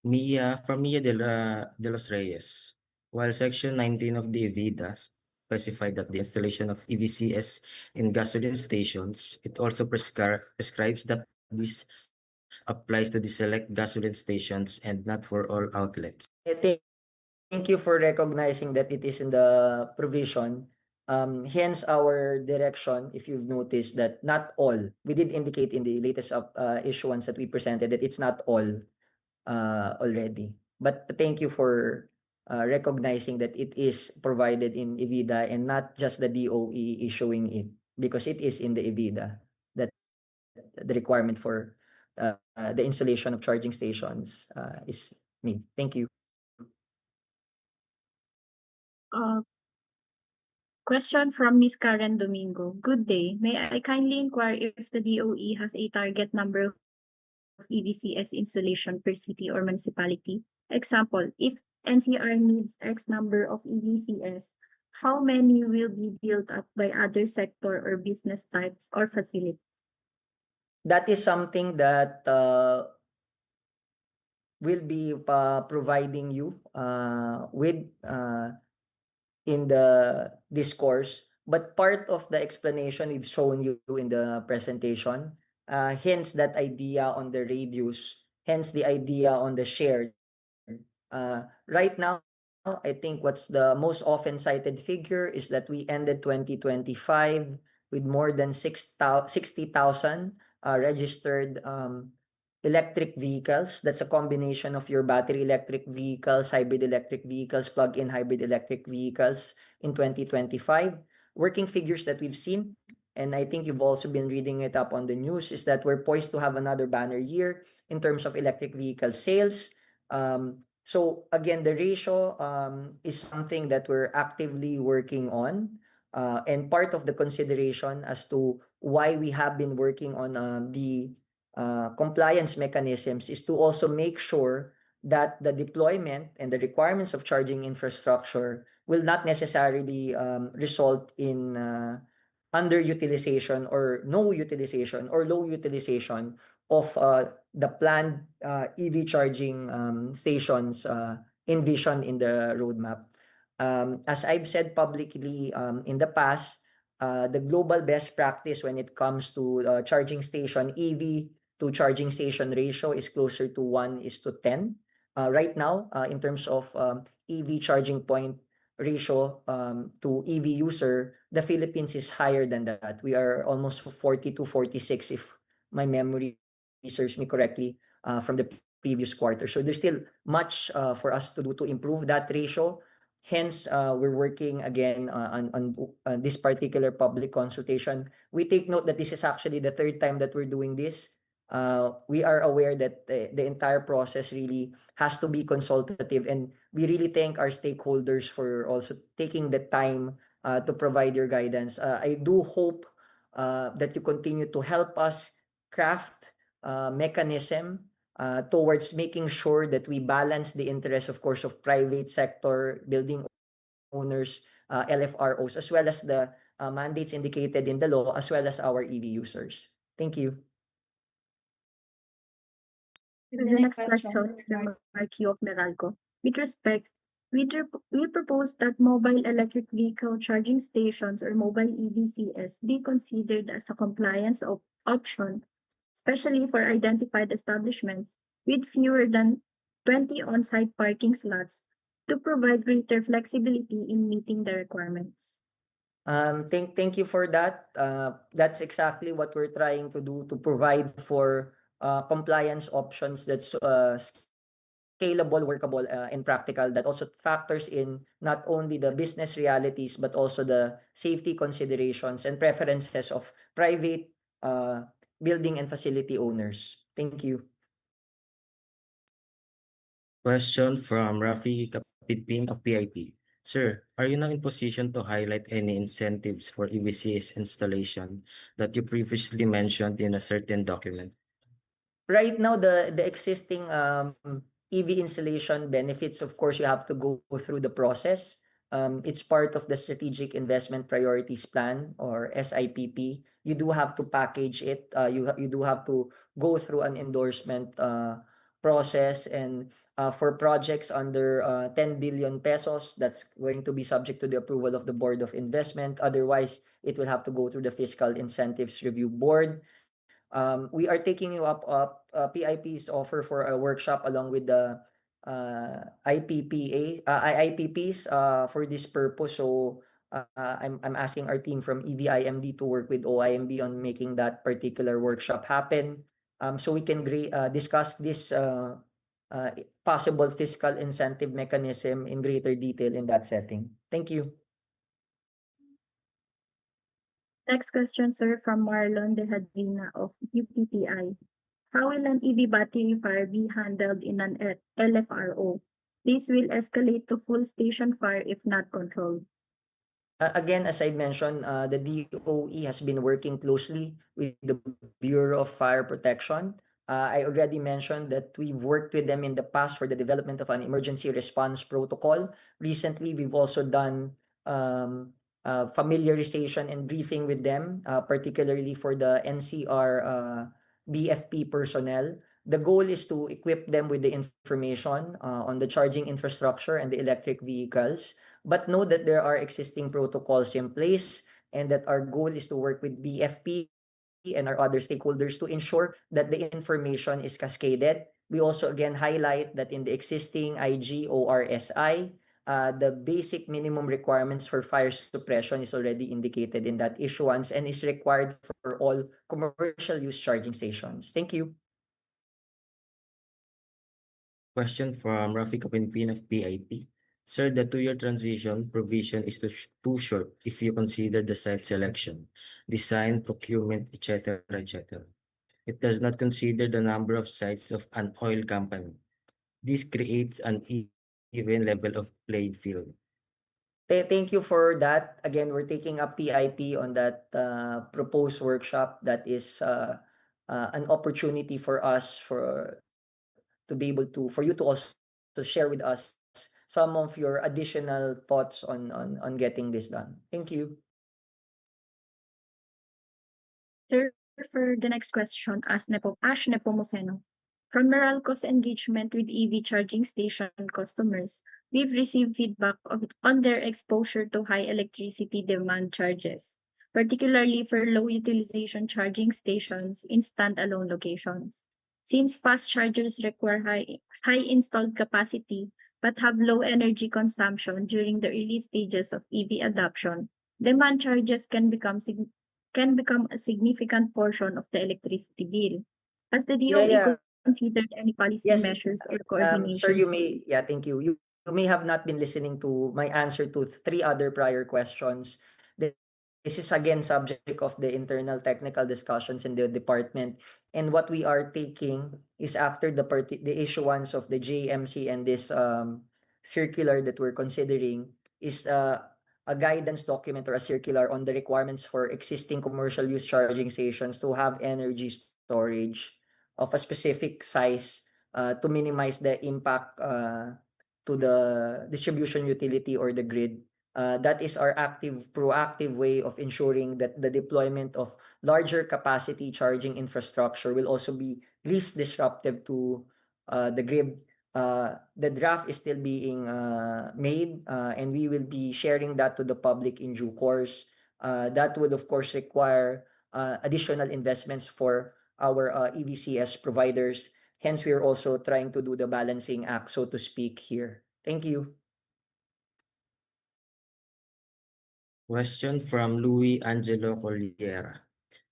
Mia de los Reyes. While Section 19 of the EVIDA specified that the installation of EVCS in gasoline stations, it also prescribes that this applies to the select gasoline stations and not for all outlets. Thank you for recognizing that it is in the provision. Hence our direction, if you've noticed that not all, we did indicate in the latest issuance that we presented that it's not all already. But thank you for recognizing that it is provided in EVIDA and not just the DOE issuing it, because it is in the EVIDA that the requirement for the installation of charging stations is made. Thank you. Question from Ms. Karen Domingo. Good day. May I kindly inquire if the DOE has a target number of EVCS installation per city or municipality? Example, if NCR needs X number of EVCS, how many will be built up by other sector or business types or facilities? That is something that will be providing you with in the discourse, but part of the explanation we've shown you in the presentation, hence that idea on the radius, hence the idea on the shared. Right now, I think what's the most often cited figure is that we ended 2025 with more than 60,000 registered electric vehicles. That's a combination of your battery electric vehicles, hybrid electric vehicles, plug-in hybrid electric vehicles in 2025. Working figures that we've seen, and I think you've also been reading it up on the news, is that we're poised to have another banner year in terms of electric vehicle sales. So again, the ratio is something that we're actively working on. And part of the consideration as to why we have been working on the compliance mechanisms is to also make sure that the deployment and the requirements of charging infrastructure will not necessarily result in underutilization or no utilization or low utilization of the planned EV charging stations envisioned in the roadmap. As I've said publicly in the past, the global best practice when it comes to charging station EV to charging station ratio is closer to 1:10. Right now, in terms of EV charging point ratio to EV user, the Philippines is higher than that. We are almost 40-46, if my memory serves me correctly, from the previous quarter. So there's still much for us to do to improve that ratio. Hence, we're working again on this particular public consultation. We take note that this is actually the third time that we're doing this. We are aware that the entire process really has to be consultative, and we really thank our stakeholders for also taking the time to provide your guidance. I do hope that you continue to help us craft mechanism towards making sure that we balance the interests, of course, of private sector building owners LFROs, as well as the mandates indicated in the law, as well as our EV users. Thank you. The next question, Mr. Marquio of Meralco. With respect, we propose that mobile electric vehicle charging stations or mobile EVCS be considered as a compliance option, especially for identified establishments with fewer than 20 on-site parking slots to provide greater flexibility in meeting the requirements. Thank you for that. That's exactly what we're trying to do, to provide for compliance options that's scalable, workable, and practical, that also factors in not only the business realities but also the safety considerations and preferences of private building and facility owners. Thank you. Question from Rafi Kapitpin of PIP. Sir, are you now in position to highlight any incentives for EVCS installation that you previously mentioned in a certain document? Right now, the existing EV installation benefits, of course, you have to go through the process. It's part of the Strategic Investment Priorities Plan, or SIPP. You do have to package it. You do have to go through an endorsement process, and for projects under 10 billion pesos, that's going to be subject to the approval of the Board of Investment. Otherwise, it will have to go through the Fiscal Incentives Review Board. We are taking you up PIP's offer for a workshop along with the IPPs for this purpose. So I'm asking our team from EVIMD to work with OIMB on making that particular workshop happen, so we can discuss this possible fiscal incentive mechanism in greater detail in that setting. Thank you. Next question, sir, from Marlon De Hadina of UPPI. How will an EV battery fire be handled in an LFRO? This will escalate to full station fire if not controlled. Again, as I mentioned, the DOE has been working closely with the Bureau of Fire Protection. I already mentioned that we've worked with them in the past for the development of an emergency response protocol. Recently, we've also done familiarization and briefing with them, particularly for the NCR BFP personnel. The goal is to equip them with the information on the charging infrastructure and the electric vehicles, but know that there are existing protocols in place, and that our goal is to work with BFP and our other stakeholders to ensure that the information is cascaded. We also again highlight that in the existing IGORSI, the basic minimum requirements for fire suppression is already indicated in that issuance and is required for all commercial use charging stations. Thank you. Question from Rafi Kapitpin of PIP. Sir, the 2-year transition provision is too short if you consider the site selection, design, procurement, etc., etc. It does not consider the number of sites of an oil company. This creates an even level of playing field. Thank you for that. Again, we're taking up PIP on that proposed workshop. That is an opportunity for us to be able to, for you to also share with us some of your additional thoughts on getting this done. Thank you. Sir, for the next question, Ash Nepomuceno. From Meralco's engagement with EV charging station customers, we've received feedback on their exposure to high electricity demand charges, particularly for low utilization charging stations in standalone locations. Since fast chargers require high installed capacity but have low energy consumption during the early stages of EV adoption, demand charges can become a significant portion of the electricity bill. Has the DOE considered any policy measures or coordination? Sir, thank you. You may have not been listening to my answer to 3 other prior questions. This is again subject of the internal technical discussions in the department. And what we are taking is, after the issuance of the JMC and this circular that we're considering, is a guidance document or a circular on the requirements for existing commercial use charging stations to have energy storage of a specific size to minimize the impact to the distribution utility or the grid. That is our proactive way of ensuring that the deployment of larger capacity charging infrastructure will also be least disruptive to the grid. The draft is still being made, and we will be sharing that to the public in due course. That would, of course, require additional investments for our EVCS providers. Hence, we are also trying to do the balancing act, so to speak, here. Thank you. Question from Louis Angelo Corriera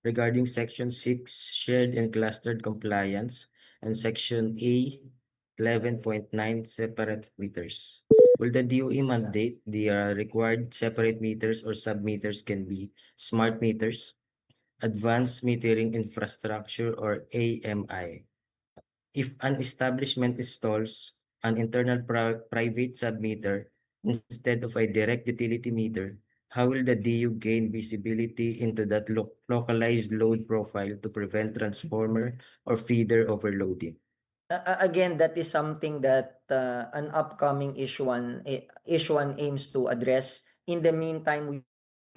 regarding Section 6 shared and clustered compliance and Section A 11.9 separate meters. Will the DOE mandate the required separate meters or sub-meters can be smart meters, advanced metering infrastructure, or AMI? If an establishment installs an internal private sub-meter instead of a direct utility meter, how will the DU gain visibility into that localized load profile to prevent transformer or feeder overloading? Again, that is something that an upcoming issue one aims to address. In the meantime, we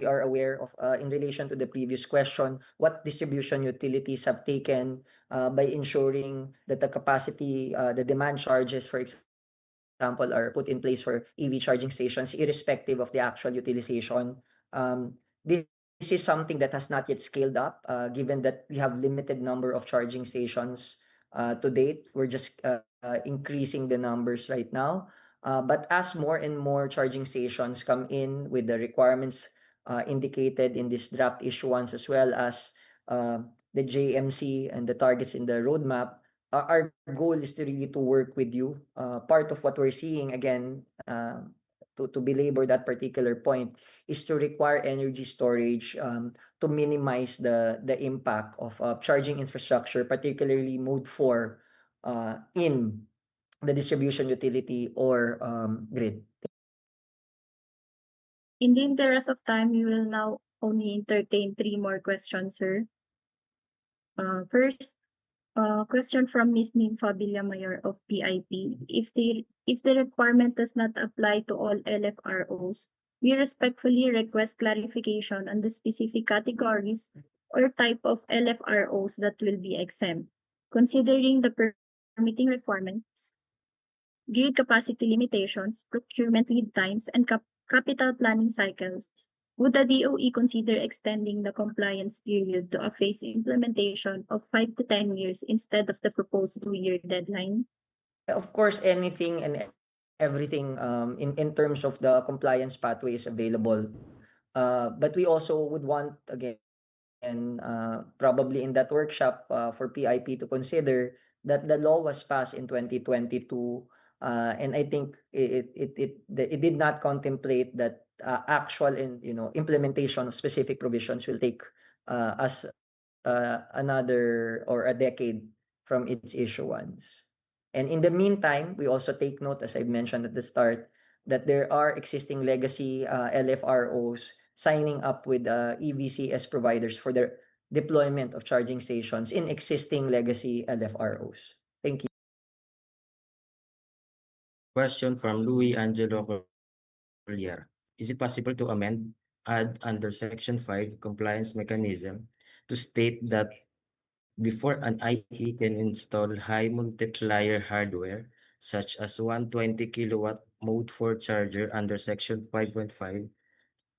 are aware of, in relation to the previous question, what distribution utilities have taken by ensuring that the capacity, the demand charges, for example, are put in place for EV charging stations, irrespective of the actual utilization. This is something that has not yet scaled up, given that we have limited number of charging stations to date. We're just increasing the numbers right now. But as more and more charging stations come in with the requirements indicated in this draft issuance, as well as the JMC and the targets in the roadmap, our goal is to really to work with you. Part of what we're seeing, again, to belabor that particular point, is to require energy storage to minimize the impact of charging infrastructure, particularly mode 4 in the distribution utility or grid. In the interest of time, we will now only entertain 3 more questions, sir. First, question from Ms. Nympha Villamayor of PIP. If the requirement does not apply to all LFROs, we respectfully request clarification on the specific categories or type of LFROs that will be exempt, considering the permitting requirements, grid capacity limitations, procurement lead times, and capital planning cycles. Would the DOE consider extending the compliance period to a phased implementation of 5 to 10 years instead of the proposed 2-year deadline? Of course, anything and everything in terms of the compliance pathway is available. But we also would want, again, probably in that workshop for PIP to consider that the law was passed in 2022, and I think it did not contemplate that actual implementation of specific provisions will take us another or a decade from its issuance. And in the meantime, we also take note, as I mentioned at the start, that there are existing legacy LFROs signing up with EVCS providers for their deployment of charging stations in existing legacy LFROs. Thank you. Question from Louis Angelo Corriera. Is it possible to add under Section 5 compliance mechanism to state that before an IE can install high multiplier hardware, such as 120 kilowatt mode 4 charger under Section 5.5,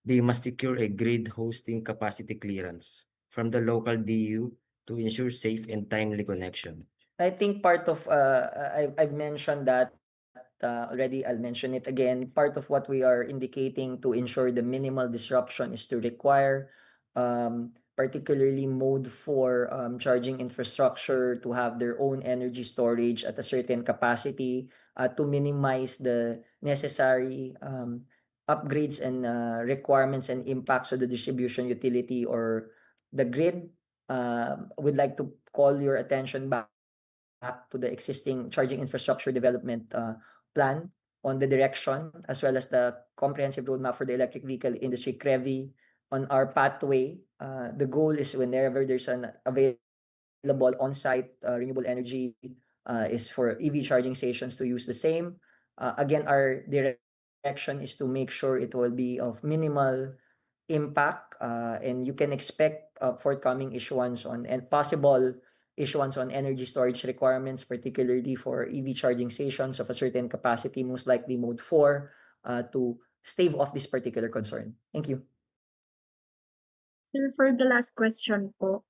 they must secure a grid hosting capacity clearance from the local DU to ensure safe and timely connection? I think part of, I've mentioned that already, I'll mention it again. Part of what we are indicating to ensure the minimal disruption is to require particularly mode 4 charging infrastructure to have their own energy storage at a certain capacity to minimize the necessary upgrades and requirements and impacts of the distribution utility or the grid. Would like to call your attention back to the existing charging infrastructure development plan on the direction, as well as the comprehensive roadmap for the electric vehicle industry, CREVI, on our pathway. The goal is whenever there's an available on-site renewable energy is for EV charging stations to use the same. Again, our direction is to make sure it will be of minimal impact, and you can expect forthcoming issuance on and possible issuance on energy storage requirements, particularly for EV charging stations of a certain capacity, most likely mode 4, to stave off this particular concern. Thank you. Sir, for the last question po,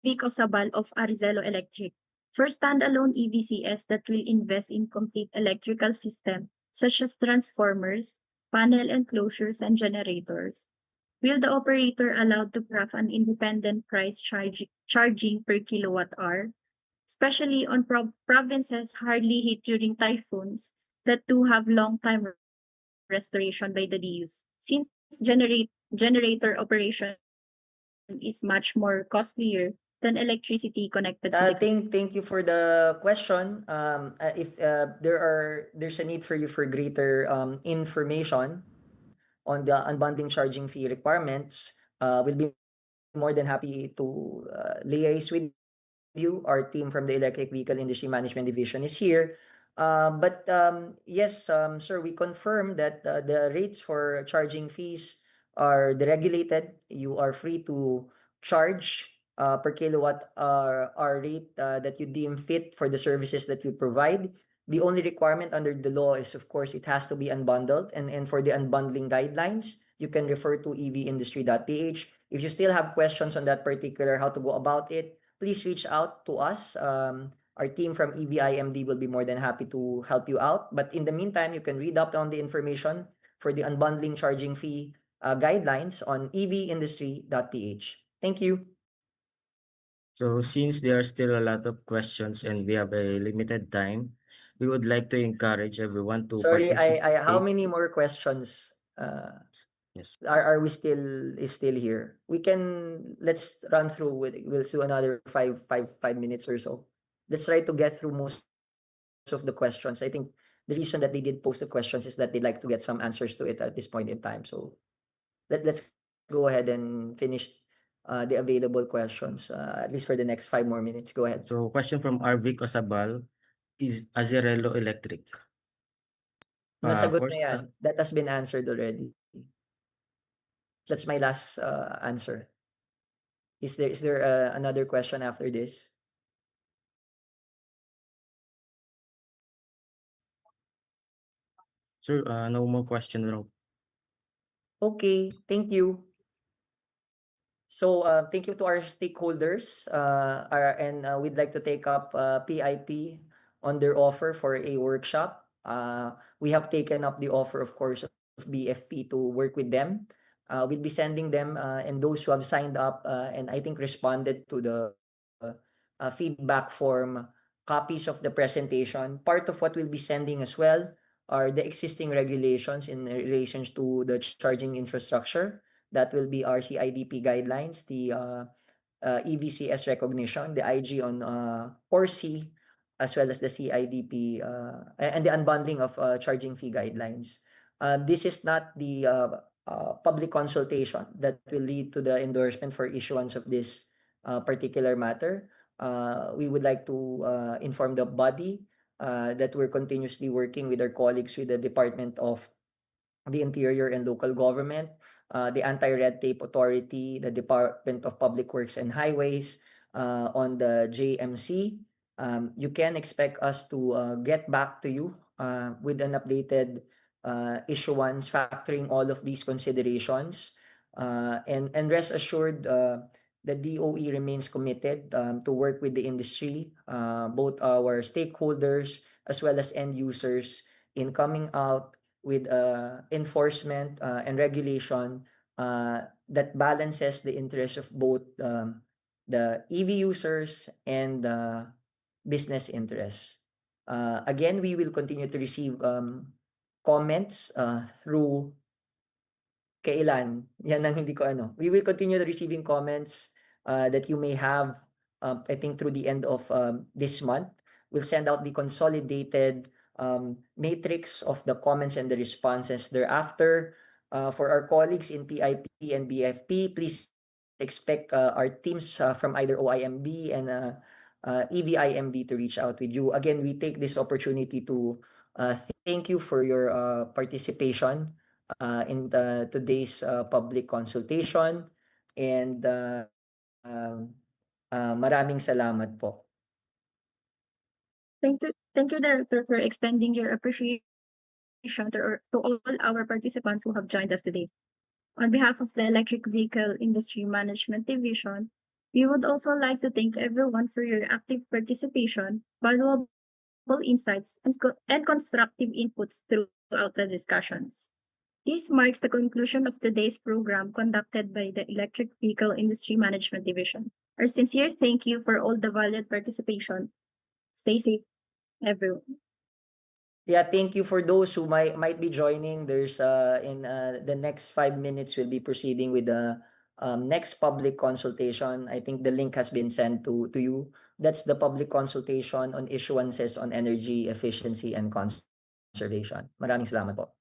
Vico Sabal of Arizelo Electric. For standalone EVCS that will invest in complete electrical system, such as transformers, panel enclosures, and generators, will the operator allowed to have an independent price charging per kilowatt hour, especially on provinces hardly hit during typhoons that do have long time restoration by the DUs? Since generator operation is much more costlier than electricity connected to the Thank you for the question. If there's a need for you for greater information on the unbundling charging fee requirements, we'll be more than happy to liaise with you. Our team from the Electric Vehicle Industry Management Division is here. But yes, sir, we confirm that the rates for charging fees are deregulated. You are free to charge per kilowatt hour rate that you deem fit for the services that you provide. The only requirement under the law is, of course, it has to be unbundled. And for the unbundling guidelines, you can refer to evindustry.ph. If you still have questions on that particular, how to go about it, please reach out to us. Our team from EVIMD will be more than happy to help you out. But in the meantime, you can read up on the information for the unbundling charging fee guidelines on evindustry.ph. Thank you. So since there are still a lot of questions and we have a limited time, we would like to encourage everyone to Sorry, participate. how many more questions Yes. are we still here? Let's run through we'll do another five minutes or so. Let's try to get through most of the questions. I think the reason that they did post the questions is that they'd like to get some answers to it at this point in time. So let's go ahead and finish the available questions, at least for the next 5 more minutes. Go ahead. So question from Arvic Osabal, is Azerello Electric? Nasagot For na yan. That has been answered already. That's my last answer. Is there another question after this? Sir, no more question now. Okay, thank you. So thank you to our stakeholders, and we'd like to take up PIP on their offer for a workshop. We have taken up the offer, of course, of BFP to work with them. We'll be sending them and those who have signed up and I think responded to the feedback form copies of the presentation. Part of what we'll be sending as well are the existing regulations in relation to the charging infrastructure. That will be our CIDP guidelines, the EVCS recognition, the IG on ORC, as well as the CIDP and the unbundling of charging fee guidelines. This is not the public consultation that will lead to the endorsement for issuance of this particular matter. We would like to inform the body that we're continuously working with our colleagues with the Department of the Interior and Local Government, the Anti-Red Tape Authority, the Department of Public Works and Highways, on the JMC. You can expect us to get back to you with an updated issuance factoring all of these considerations. And rest assured, the DOE remains committed to work with the industry, both our stakeholders as well as end users, in coming out with enforcement and regulation that balances the interests of both the EV users and business interests. Again, we will continue to receive comments through kailan. Yan ang hindi ko ano. We will continue receiving comments that you may have, I think through the end of this month. We'll send out the consolidated matrix of the comments and the responses thereafter. For our colleagues in PIP and BFP, please expect our teams from either OIMB and EVIMD to reach out with you. Again, we take this opportunity to thank you for your participation in today's public consultation, and maraming salamat po. Thank you, Director, for extending your appreciation to all our participants who have joined us today. On behalf of the Electric Vehicle Industry Management Division, we would also like to thank everyone for your active participation, valuable insights, and constructive inputs throughout the discussions. This marks the conclusion of today's program conducted by the Electric Vehicle Industry Management Division. Our sincere thank you for all the valued participation. Stay safe, everyone. Yeah, thank you for those who might be joining. There's in the next 5 minutes we'll be proceeding with the next public consultation. I think the link has been sent to you. That's the public consultation on issuances on energy efficiency and conservation. Maraming salamat po.